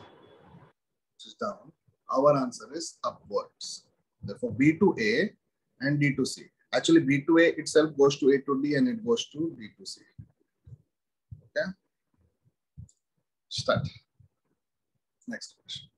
which is down, our answer is upwards. Therefore, B to A and D to C. Actually, B to A itself goes to A to D and it goes to D to C. Okay? Start. Next question.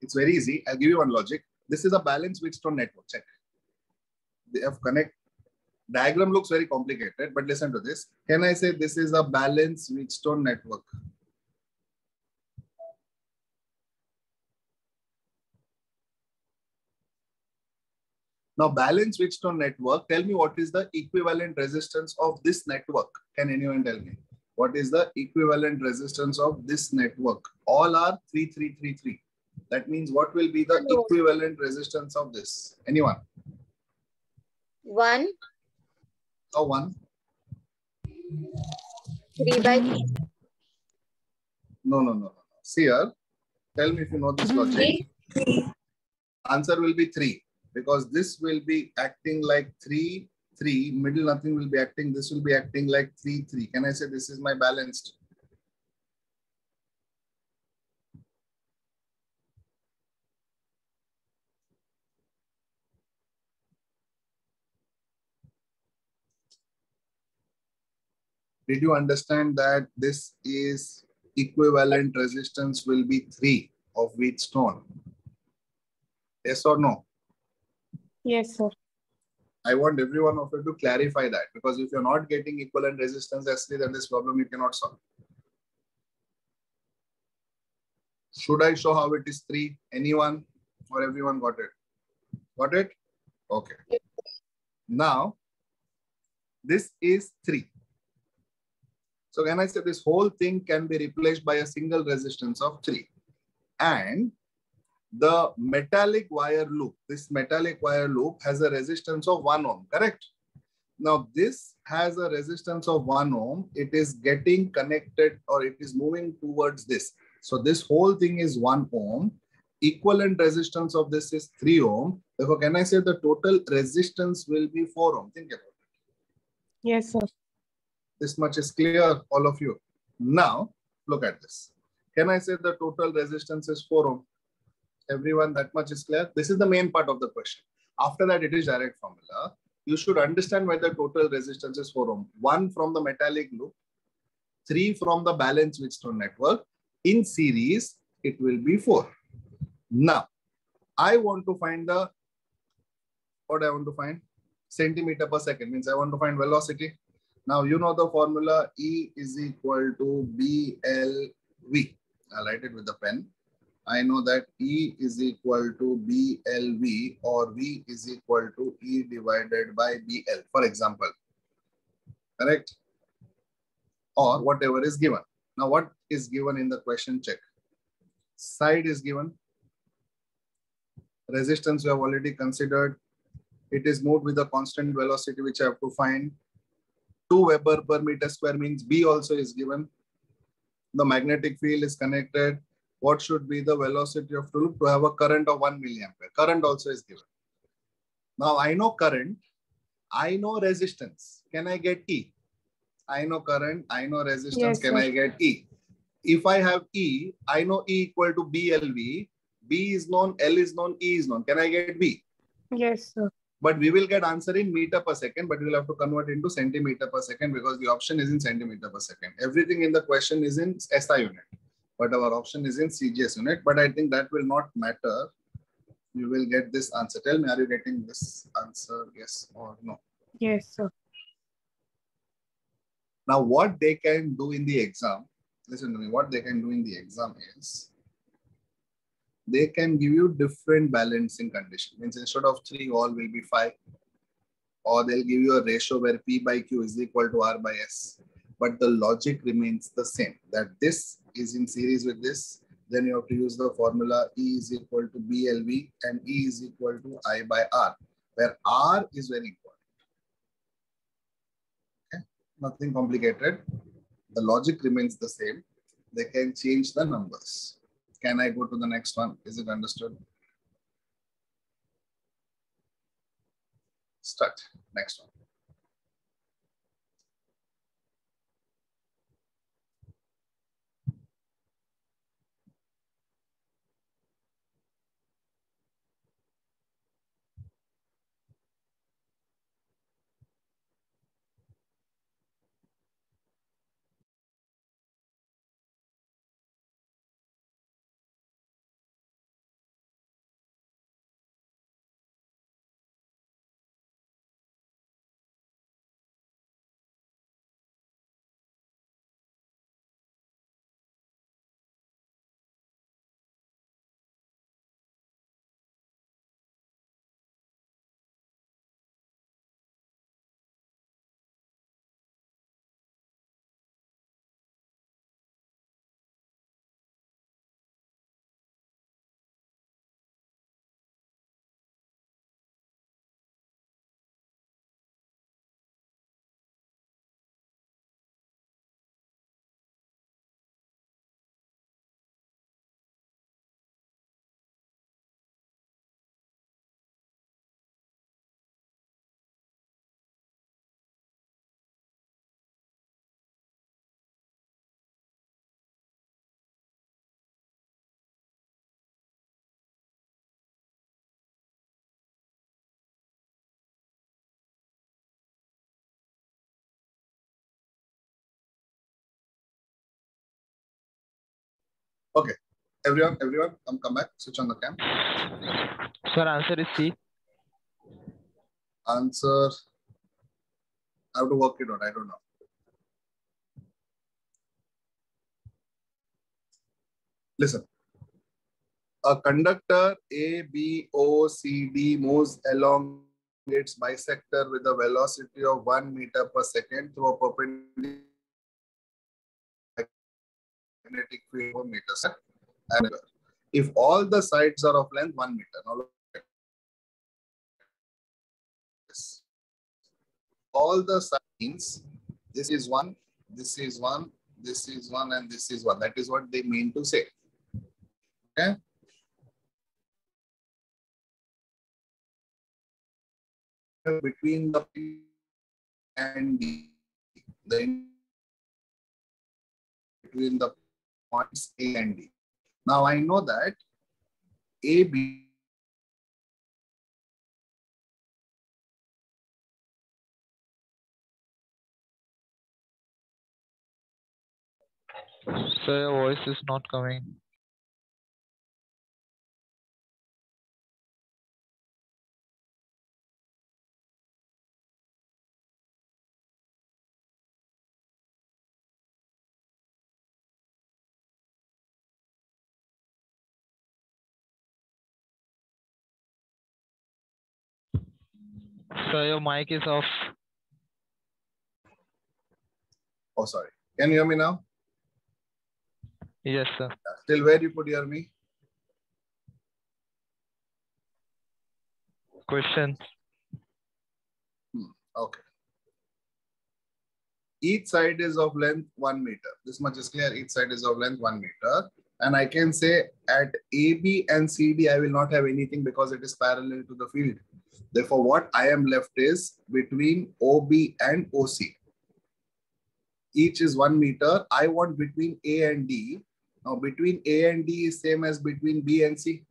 It's very easy. I'll give you one logic. This is a balanced Wheatstone network. Check. They have connect. Diagram looks very complicated, but listen to this. Can I say this is a balanced Wheatstone network? Now, balanced Wheatstone network, tell me what is the equivalent resistance of this network? Can anyone tell me? What is the equivalent resistance of this network? All are 3333. That means what will be the equivalent resistance of this? Anyone? 1, Or 1? 3 by 3. No. See here. Tell me if you know this logic. Answer will be 3 because this will be acting like 3, 3. Middle nothing will be acting. This will be acting like 3, 3. Can I say this is my balanced? Did you understand that this is equivalent resistance will be 3 of Wheatstone? Yes or no? Yes, sir. I want every one of you to clarify that because if you're not getting equivalent resistance as 3, then this problem you cannot solve. Should I show how it is 3? Anyone or everyone got it? Got it? Okay. Now, this is 3. So can I say this whole thing can be replaced by a single resistance of 3? And the metallic wire loop, this metallic wire loop has a resistance of 1 ohm, correct? Now this has a resistance of 1 ohm. It is getting connected or it is moving towards this. So this whole thing is 1 ohm. Equivalent resistance of this is 3 ohm. Therefore, can I say the total resistance will be 4 ohm? Think about it. Yes, sir. This much is clear, all of you. Now, look at this. Can I say the total resistance is 4 ohm? Everyone, that much is clear? This is the main part of the question. After that, it is direct formula. You should understand why the total resistance is 4 ohm. 1 from the metallic loop, 3 from the balanced Wheatstone network. In series, it will be 4. Now, I want to find the, what I want to find? Centimeter per second, means I want to find velocity. Now, you know the formula E is equal to BLV. I'll write it with the pen. I know that E is equal to BLV or V is equal to E divided by BL, for example. Correct? Or whatever is given. Now, what is given in the question? Check. Side is given. Resistance we have already considered. It is moved with a constant velocity, which I have to find. 2 Weber per meter square means B also is given. The magnetic field is connected. What should be the velocity of the loop to have a current of 1 milliampere? Current also is given. Now I know current. I know resistance. Can I get E? I know current. I know resistance. Yes, Can sir. I get E? If I have E, I know E equal to BLV. B is known, L is known, E is known. Can I get B? Yes, sir. But we will get answer in meter per second, but we'll have to convert into centimeter per second because the option is in centimeter per second. Everything in the question is in SI unit, but our option is in CGS unit. But I think that will not matter. You will get this answer. Tell me, are you getting this answer? Yes or no? Yes, sir. Now, what they can do in the exam, listen to me, what they can do in the exam is, they can give you different balancing condition. Means instead of 3, all will be 5. Or they'll give you a ratio where P by Q is equal to R by S. But the logic remains the same, that this is in series with this. Then you have to use the formula E is equal to BLV and E is equal to I by R, where R is very important. Okay? Nothing complicated. The logic remains the same. They can change the numbers. Can I go to the next one? Is it understood? Start. Next one. Okay. Everyone, come back. Switch on the cam. Sir, answer is C. Answer. I have to work it out. I don't know. Listen. A conductor ABOCD moves along its bisector with a velocity of 1 meter per second through a perpendicular magnetic field of meters. And if all the sides are of length 1 meter, now look at this. All the sides means this is 1, this is 1, this is 1, and this is 1. That is what they mean to say. Okay. Between the P and D, between the points A and D. Now I know that AB Sir, your voice is not coming. Sir, your mic is off. Oh, sorry. Can you hear me now? Yes, sir. Till where you could hear me? Question. Okay. Each side is of length 1 meter. This much is clear. Each side is of length 1 meter. And I can say at AB and CD, I will not have anything because it is parallel to the field. Therefore, what I am left is between OB and OC. Each is 1 meter. I want between A and D. Now, between A and D is same as between B and C.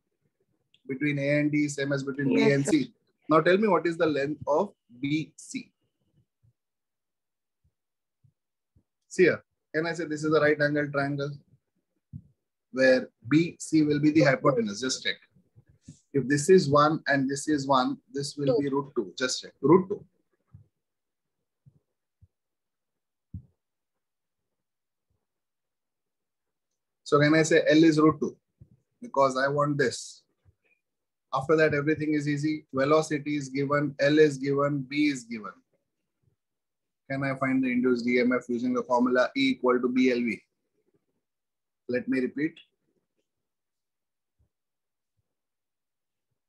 Between A and D is same as between B Yes, and sir. C. Now, tell me what is the length of BC? See here. Can I say this is a right angle triangle? Where BC will be the hypotenuse. Just check. If this is 1 and this is 1, this will be root 2. Just check. Root 2. So can I say L is root 2? Because I want this. After that, everything is easy. Velocity is given, L is given, B is given. Can I find the induced EMF using the formula E equal to BLV? Let me repeat.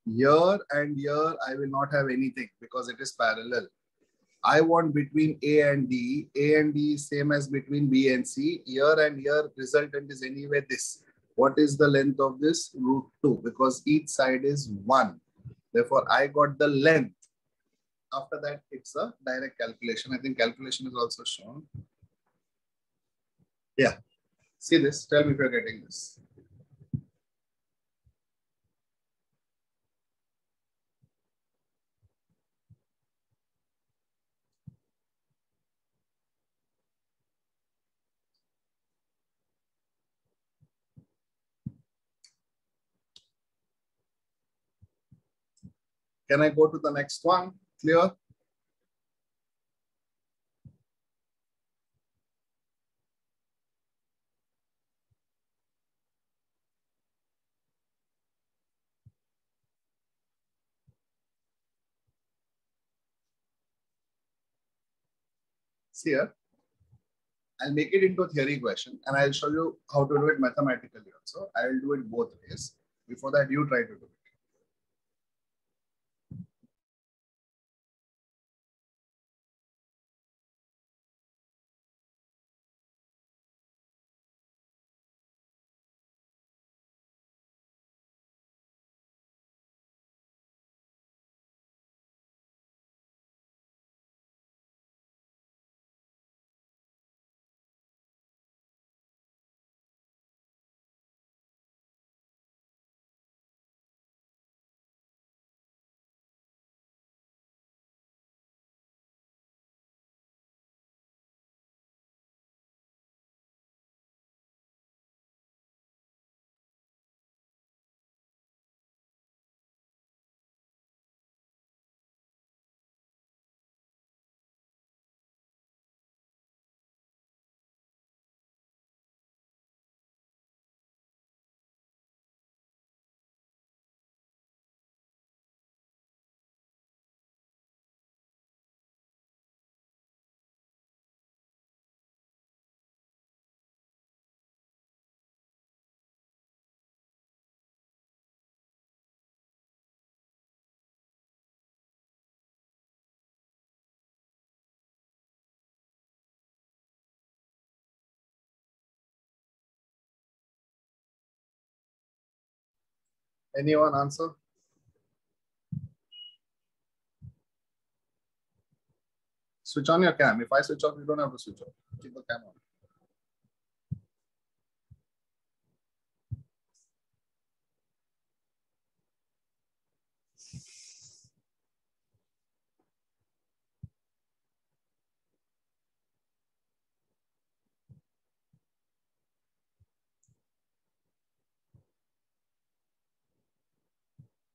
Here and here, I will not have anything because it is parallel. I want between A and D. A and D is same as between B and C. Here and here, resultant is anyway this. What is the length of this? Root 2, because each side is 1. Therefore, I got the length. After that, it's a direct calculation. I think calculation is also shown. Yeah. See this. Tell me if you're getting this. Can I go to the next one? Clear? See here. I'll make it into a theory question and I'll show you how to do it mathematically also. I'll do it both ways. Before that, you try to do it. Anyone answer? Switch on your cam. If I switch off, you don't have to switch off. Keep the cam on.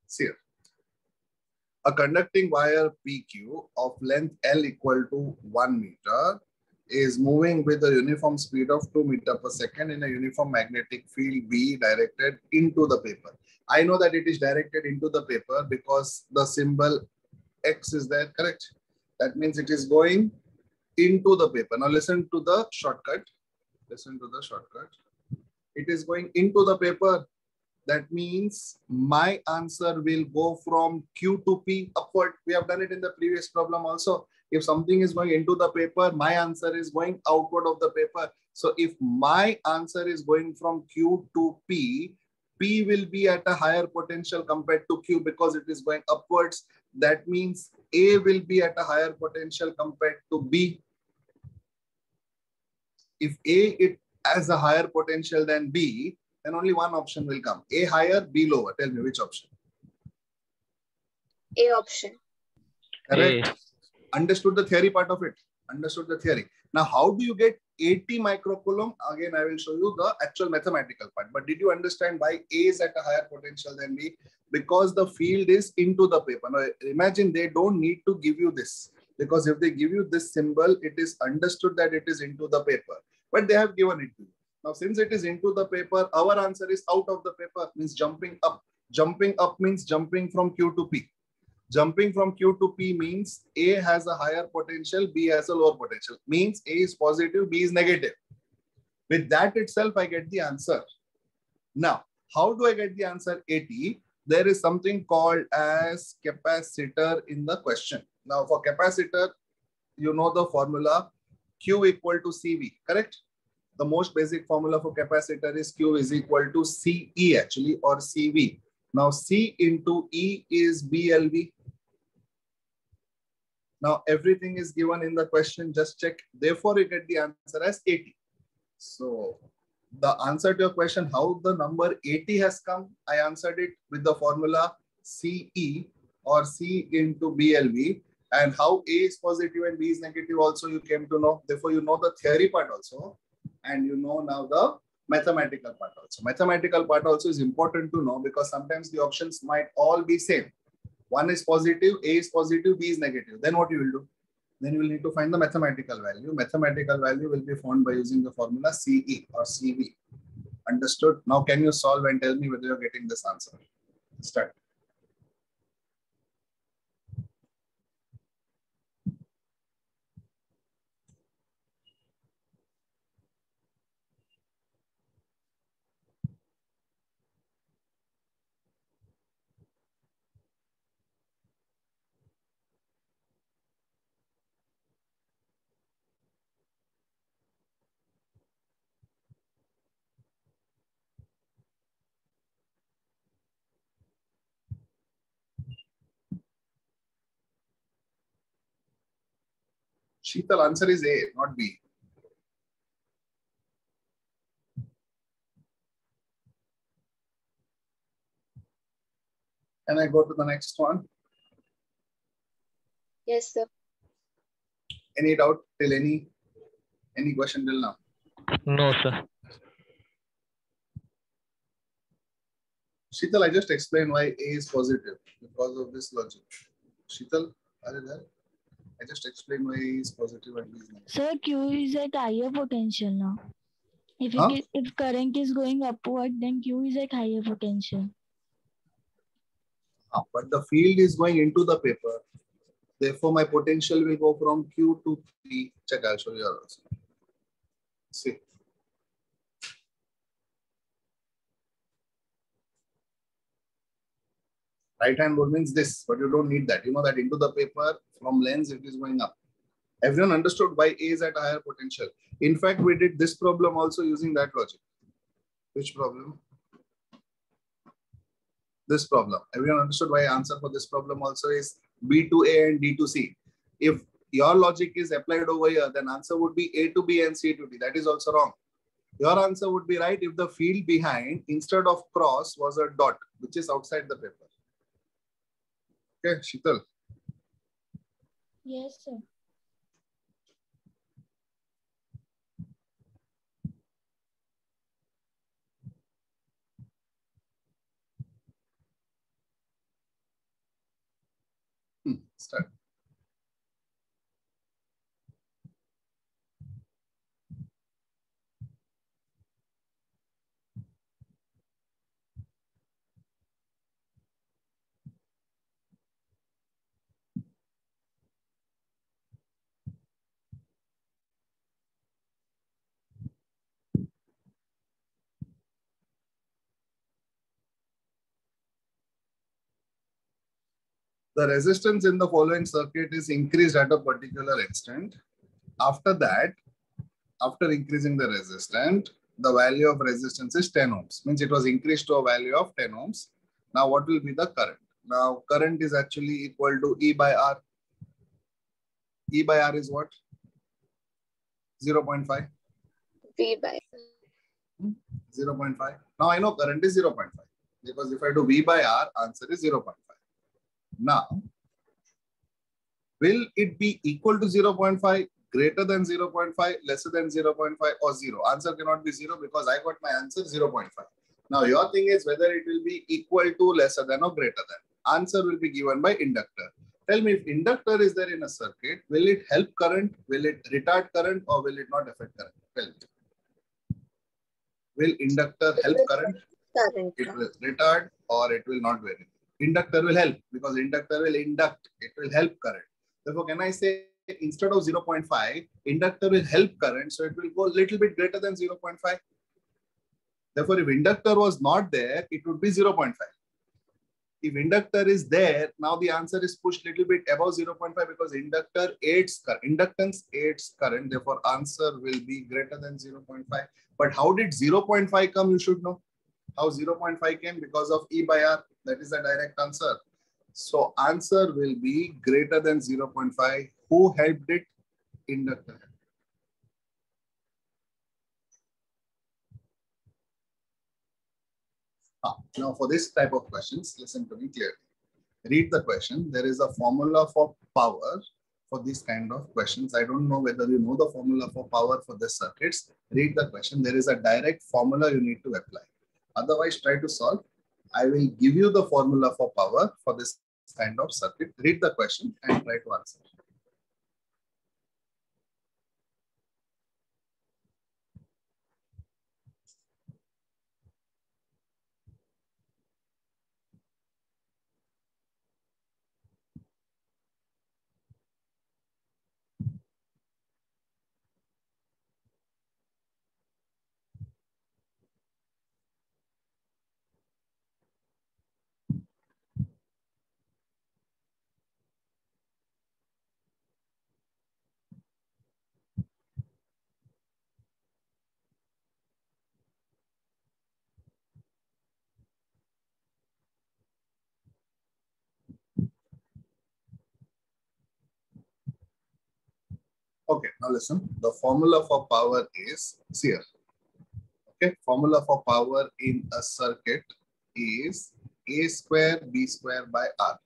See here. A conducting wire PQ of length L equal to 1 meter is moving with a uniform speed of 2 meters per second in a uniform magnetic field B directed into the paper. I know that it is directed into the paper because the symbol X is there, correct? That means it is going into the paper. Now listen to the shortcut. Listen to the shortcut. It is going into the paper. That means my answer will go from Q to P upward. We have done it in the previous problem also. If something is going into the paper, my answer is going outward of the paper. So if my answer is going from Q to P, P will be at a higher potential compared to Q because it is going upwards. That means A will be at a higher potential compared to B. If A it has a higher potential than B, then only one option will come. A higher, B lower. Tell me which option. A option. Correct. Understood the theory part of it. Understood the theory. Now, how do you get 80 microcoulomb? Again, I will show you the actual mathematical part. But did you understand why A is at a higher potential than B? Because the field is into the paper. Now, imagine they don't need to give you this. Because if they give you this symbol, it is understood that it is into the paper. But they have given it to you. Now, since it is into the paper, our answer is out of the paper, means jumping up. Jumping up means jumping from Q to P. Jumping from Q to P means A has a higher potential, B has a lower potential. Means A is positive, B is negative. With that itself, I get the answer. Now, how do I get the answer 80? There is something called as capacitor in the question. Now, for capacitor, you know the formula Q equal to CV, correct? The most basic formula for capacitor is Q is equal to CE actually, or CV. Now C into E is BLV. Now everything is given in the question, just check. Therefore you get the answer as 80. So the answer to your question, how the number 80 has come, I answered it with the formula CE or C into BLV. And how A is positive and B is negative also you came to know. Therefore you know the theory part also. And you know now the mathematical part also. Mathematical part also is important to know because sometimes the options might all be same. One is positive, A is positive, B is negative. Then what you will do? Then you will need to find the mathematical value. Mathematical value will be found by using the formula CE or CV. Understood? Now can you solve and tell me whether you're getting this answer? Start. Sheetal, answer is A, not B. Can I go to the next one? Yes, sir. Any doubt till any question till now? No, sir. Sheetal, I just explained why A is positive because of this logic. Sheetal, are you there? I just explained why A is positive and B is negative. Sir, Q is at higher potential now. If Huh? if current is going upward, then Q is at higher potential. But the field is going into the paper. Therefore, my potential will go from Q to P. Check, I'll show you also. See. Right hand rule means this, but you don't need that. You know that into the paper, from lens, it is going up. Everyone understood why A is at a higher potential. In fact, we did this problem also using that logic. Which problem? this problem. Everyone understood why answer for this problem also is B to A and D to C. If your logic is applied over here, then answer would be A to B and C to D. That is also wrong. Your answer would be right if the field behind instead of cross was a dot, which is outside the paper. Okay, Sheetal. Yes, sir. Start. The resistance in the following circuit is increased at a particular extent. After that, after increasing the resistance, the value of resistance is 10 ohms. Means it was increased to a value of 10 ohms. Now what will be the current? Now current is actually equal to E by R. E by R is what? 0.5. V by 0.5. Now I know current is 0.5 because if I do V by R, answer is 0.5. Now, will it be equal to 0.5, greater than 0.5, lesser than 0.5 or 0? Answer cannot be 0 because I got my answer 0.5. Now your thing is whether it will be equal to, lesser than or greater than. Answer will be given by inductor. Tell me, if inductor is there in a circuit, will it help current, will it retard current, or will it not affect current? Tell me. Will inductor help current? current. It will retard or it will not vary. Inductor will help because inductor will induct. It will help current. Therefore, can I say instead of 0.5, inductor will help current, so it will go a little bit greater than 0.5. Therefore, if inductor was not there, it would be 0.5. If inductor is there, now the answer is pushed a little bit above 0.5 because inductor aids current. Inductance aids current. Therefore, answer will be greater than 0.5. But how did 0.5 come? You should know. How 0.5 came? Because of E by R. That is the direct answer. So answer will be greater than 0.5. Who helped it? Inductor. Now for this type of questions, listen to me clearly. Read the question. There is a formula for power for this kind of questions. I don't know whether you know the formula for power for this circuits. Read the question. There is a direct formula you need to apply. Otherwise, try to solve. I will give you the formula for power for this kind of circuit. Read the question and try to answer. Okay, now listen. The formula for power is here. Okay, formula for power in a circuit is A square B square by R,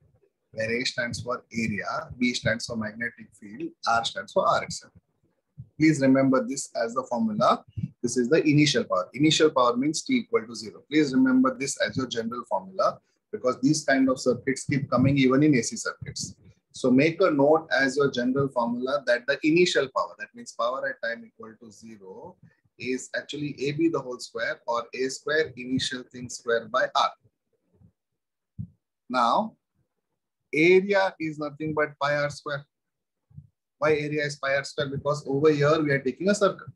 where A stands for area, B stands for magnetic field, R stands for R itself. Please remember this as the formula. This is the initial power. Initial power means T equal to 0. Please remember this as your general formula because these kind of circuits keep coming even in AC circuits. So make a note as your general formula that the initial power, that means power at time equal to 0, is actually AB the whole square or A square initial thing square by R. Now, area is nothing but pi R square. Why area is pi R square? Because over here we are taking a circle.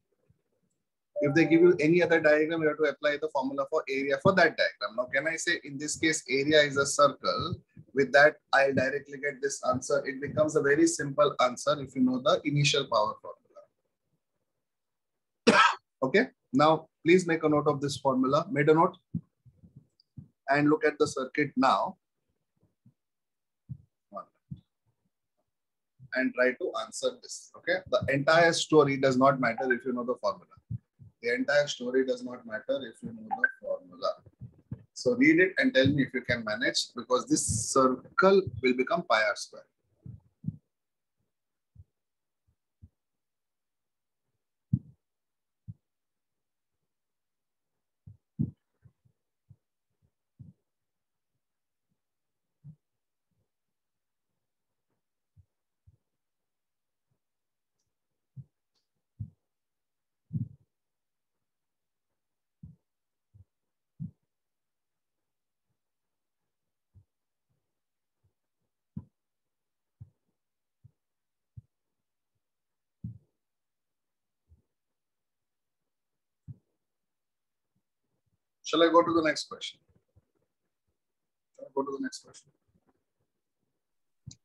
If they give you any other diagram, you have to apply the formula for area for that diagram. Now, can I say in this case, area is a circle? With that, I'll directly get this answer. It becomes a very simple answer if you know the initial power formula. Okay. Now, please make a note of this formula. Made a note? and look at the circuit now. And try to answer this. Okay. The entire story does not matter if you know the formula. The entire story does not matter if you know the formula. So read it and tell me if you can manage, because this circle will become pi r square. Shall I go to the next question? Shall I go to the next question?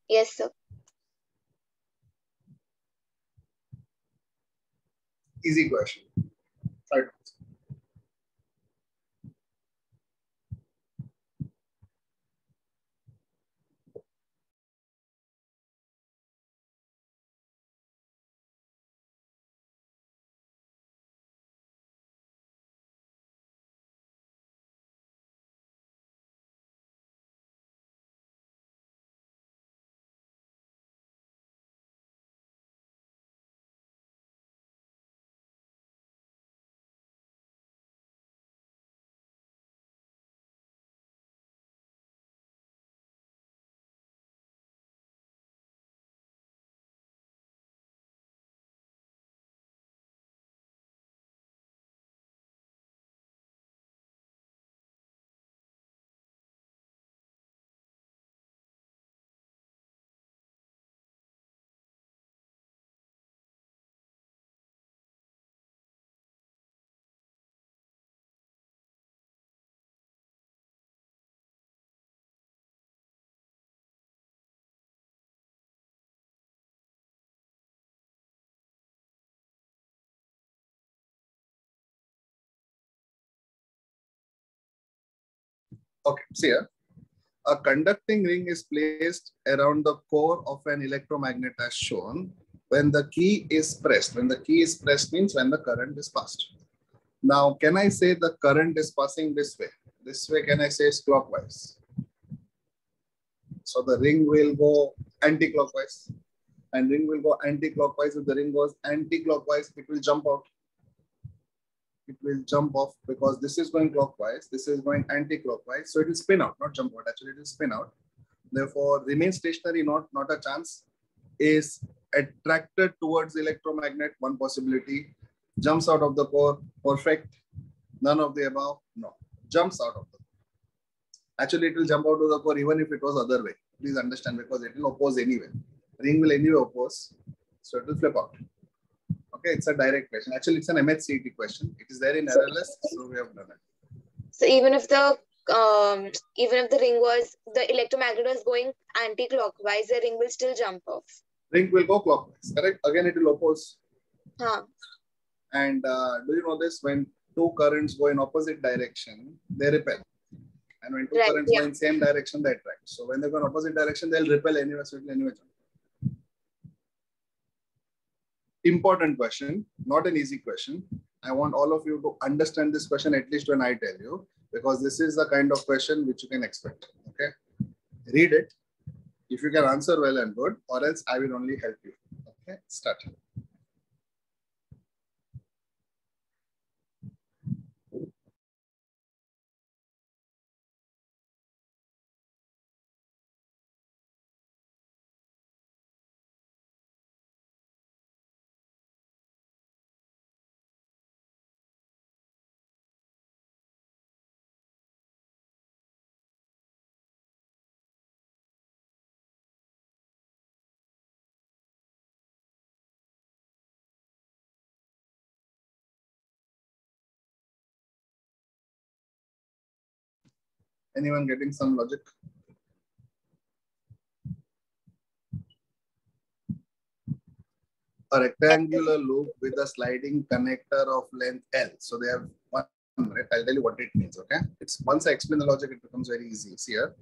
Yes, sir. Easy question. Try to answer. Okay, see here. A conducting ring is placed around the core of an electromagnet as shown when the key is pressed. When the key is pressed means when the current is passed. Now, can I say the current is passing this way? This way, can I say it's clockwise? So the ring will go anti-clockwise, and ring will go anti-clockwise. If the ring goes anti-clockwise, it will jump out. It will jump off because this is going clockwise, this is going anti-clockwise. So it will spin out, not jump out. Actually, it will spin out. Therefore, remain stationary, not a chance. Is attracted towards electromagnet, one possibility. Jumps out of the core, perfect. None of the above, no. Jumps out of the core. Actually, it will jump out of the core even if it was other way. Please understand, because it will oppose anyway. Ring will anyway oppose, so it will flip out. Okay, it's a direct question. Actually, it's an MHCET question. It is there in RLS, so we have done it. So even if the ring was, the electromagnet was going anti-clockwise, the ring will still jump off. Ring will go clockwise, correct? Again, it will oppose. Huh. And do you know this? When two currents go in opposite direction, they repel. And when two currents go in same direction, they attract. So when they go in opposite direction, they'll repel anyway, so it will anyway jump. Important question, not an easy question. I want all of you to understand this question at least when I tell you, because this is the kind of question which you can expect. Okay, read it. If you can answer well and good, or else I will only help you. Okay, start. Anyone getting some logic? A rectangular loop with a sliding connector of length L. So they have one right? I'll tell you what it means, okay? It's once I explain the logic, it becomes very easy. See here,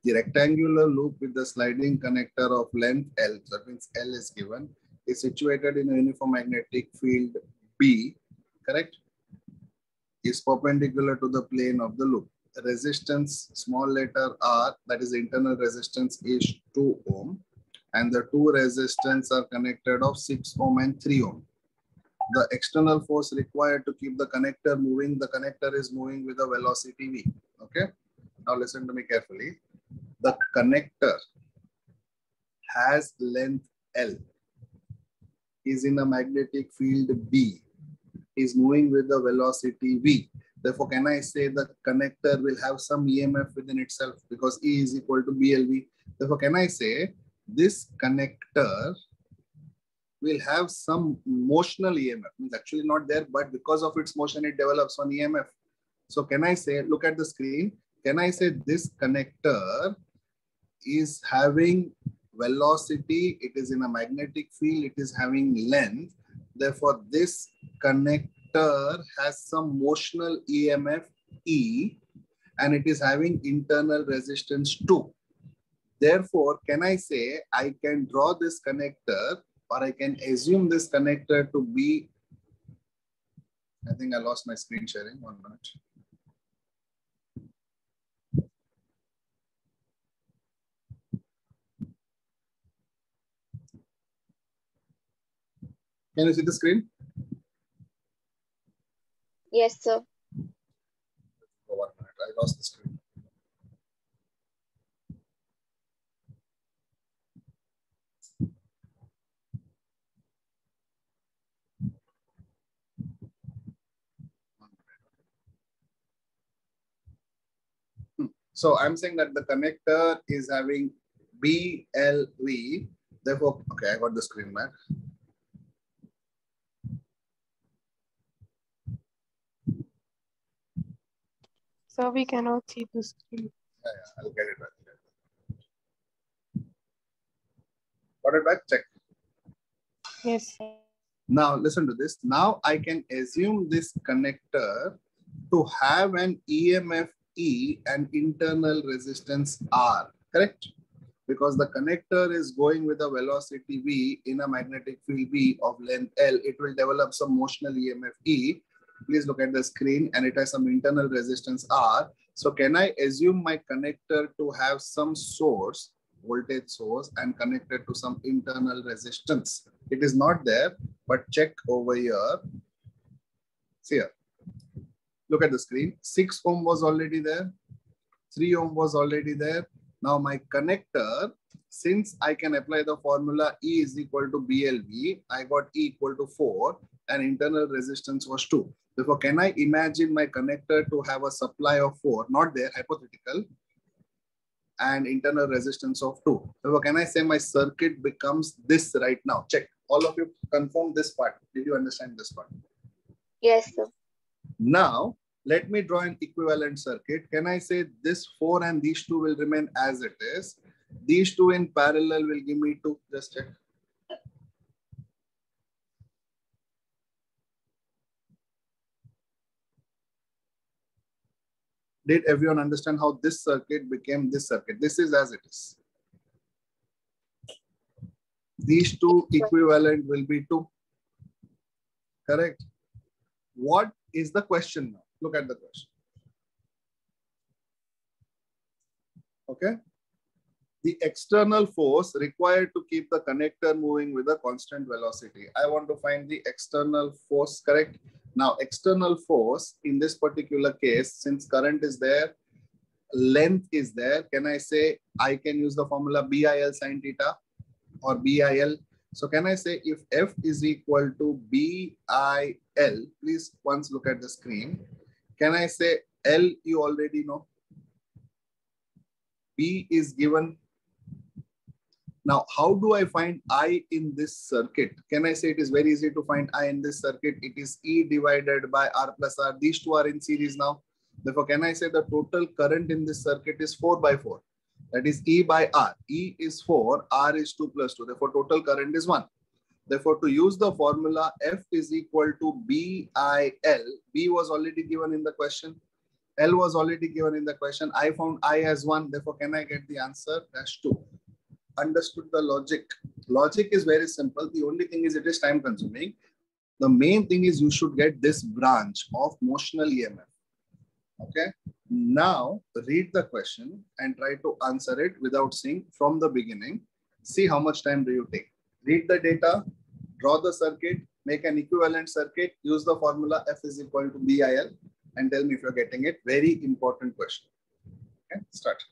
the rectangular loop with the sliding connector of length L, that means L is given, is situated in a uniform magnetic field B, correct? Is perpendicular to the plane of the loop. Resistance, small letter R, that is internal resistance, is 2 ohm. And the two resistance are connected of 6 ohm and 3 ohm. The external force required to keep the connector moving, the connector is moving with a velocity V. Okay. Now listen to me carefully. The connector has length L, is in a magnetic field B, is moving with the velocity V. Therefore, can I say the connector will have some EMF within itself because E is equal to BLV. Therefore, can I say this connector will have some motional EMF? Means actually not there, but because of its motion, it develops one EMF. So can I say, look at the screen, can I say this connector is having velocity, it is in a magnetic field, it is having length. Therefore, this connector has some motional EMF E and it is having internal resistance 2. Therefore, can I say I can draw this connector or I can assume this connector to be, I think I lost my screen sharing, 1 minute. Can you see the screen? Yes, sir. Oh, 1 minute, I lost the screen. So I'm saying that the connector is having BLV. Therefore, okay, I got the screen back. So we cannot see the screen. Yeah, I'll get it back. Got it back? Check. Yes. Now listen to this. Now I can assume this connector to have an EMF E and internal resistance R, correct? Because the connector is going with a velocity V in a magnetic field B of length L, it will develop some motional EMF E. Please look at the screen and it has some internal resistance R. So can I assume my connector to have some source, voltage source, and connected to some internal resistance? It is not there, but check over here. See here. Look at the screen. 6 ohm was already there. 3 ohm was already there. Now my connector, since I can apply the formula E is equal to BLV, I got E equal to 4 and internal resistance was 2. Therefore, can I imagine my connector to have a supply of 4, not there, hypothetical, and internal resistance of 2. Therefore, can I say my circuit becomes this right now? Check. All of you confirm this part. Did you understand this part? Yes, sir. Now, let me draw an equivalent circuit. Can I say this 4 and these 2 will remain as it is? These 2 in parallel will give me 2. Just check. Did everyone understand how this circuit became this circuit? This is as it is. These 2 equivalent will be 2. Correct? What is the question now? Look at the question. Okay. The external force required to keep the connector moving with a constant velocity. I want to find the external force, correct? Now, external force in this particular case, since current is there, length is there, can I say I can use the formula BIL sin theta or BIL? So can I say if F is equal to BIL, please once look at the screen. Can I say L you already know? B is given. Now, how do I find I in this circuit? Can I say it is very easy to find I in this circuit? It is E divided by R plus R. These 2 are in series now. Therefore, can I say the total current in this circuit is 4 by 4? That is E by R. E is 4, R is 2 plus 2. Therefore, total current is 1. Therefore, to use the formula F is equal to BIL, B was already given in the question. L was already given in the question. I found I as 1. Therefore, can I get the answer? That's 2. Understood the logic? Logic is very simple. The only thing is it is time consuming. The main thing is you should get this branch of motional EMF. Okay. Now read the question and try to answer it without seeing from the beginning. See how much time do you take. Read the data, draw the circuit, make an equivalent circuit, use the formula F is equal to BIL, and tell me if you're getting it. Very important question. Okay, start.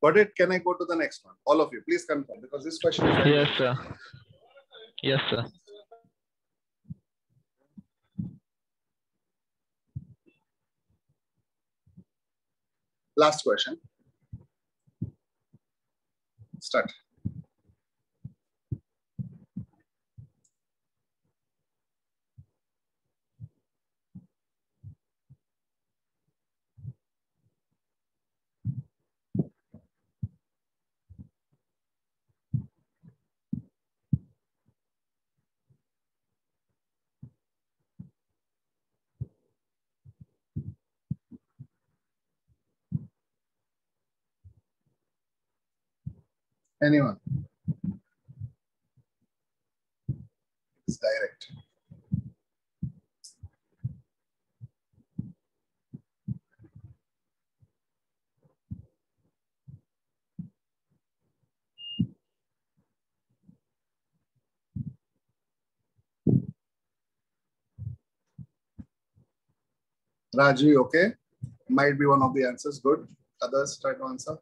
Got it? Can I go to the next one? All of you, please confirm because this question is very Yes, sir. Yes, sir. last question. Start. Anyone? It's direct. Raju, okay? Might be one of the answers. Good. Others try to answer.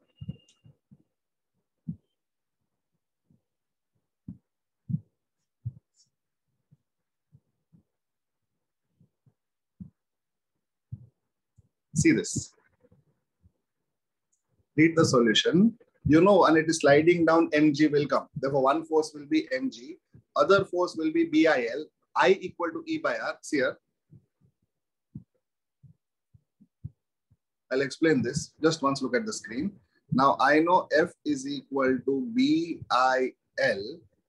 See this. Read the solution. You know, when it is sliding down, mg will come. Therefore, one force will be mg. Other force will be BIL. I equal to E by R. See here. I'll explain this. Just once look at the screen. Now, I know F is equal to BIL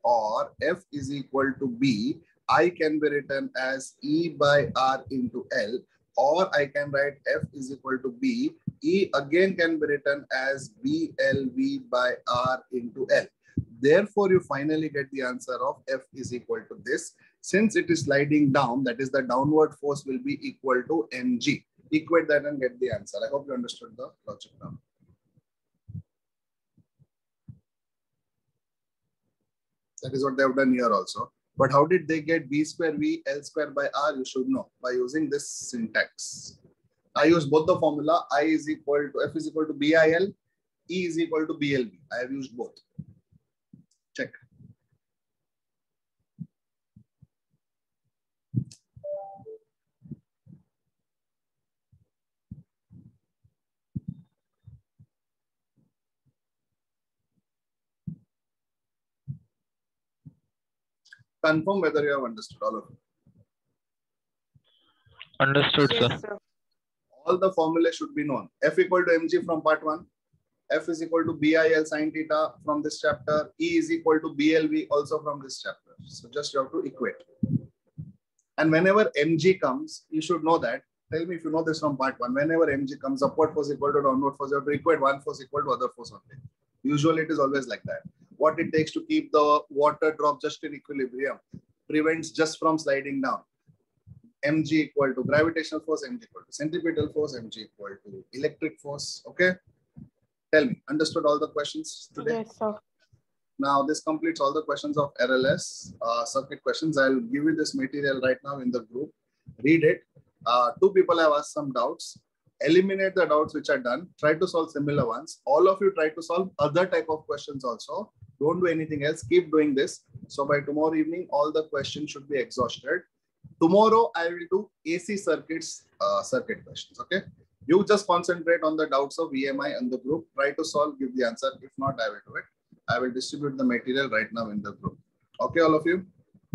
or F is equal to B. I can be written as E by R into L, or I can write F is equal to B. E again can be written as BLV by R into L. Therefore, you finally get the answer of F is equal to this. Since it is sliding down, that is the downward force will be equal to mg. Equate that and get the answer. I hope you understood the logic now. That is what they have done here also. But how did they get B square V L square by R? You should know by using this syntax. I use both the formula. I is equal to F is equal to BIL. E is equal to BLV. I have used both. Check. confirm whether you have understood all of it. Understood, sir. Yes, sir. All the formulae should be known. F equal to mg from part 1. F is equal to BIL sine theta from this chapter. E is equal to BLV also from this chapter. So just you have to equate. And whenever mg comes, you should know that. Tell me if you know this from part 1. Whenever mg comes, upward force equal to downward force, you have to equate one force equal to other force only. Usually it is always like that. What it takes to keep the water drop just in equilibrium prevents just from sliding down. Mg equal to gravitational force, mg equal to centripetal force, mg equal to electric force. Okay. Tell me, understood all the questions today? Yes, sir. Now this completes all the questions of RLS circuit questions. I'll give you this material right now in the group. Read it. 2 people have asked some doubts. Eliminate the doubts which are done. Try to solve similar ones. All of you try to solve other type of questions also. Don't do anything else. Keep doing this. So by tomorrow evening, all the questions should be exhausted. Tomorrow I will do AC circuits, circuit questions. Okay. You just concentrate on the doubts of EMI and the group. Try to solve, give the answer. If not, I will do it. I will distribute the material right now in the group. Okay, all of you.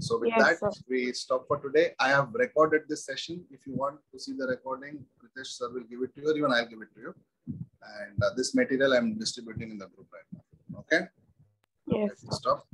So with Yes, that, sir. we stop for today. I have recorded this session. If you want to see the recording, Pritesh sir will give it to you, or even I'll give it to you. And this material I'm distributing in the group right now. Okay. Yes, Let me sir. stop.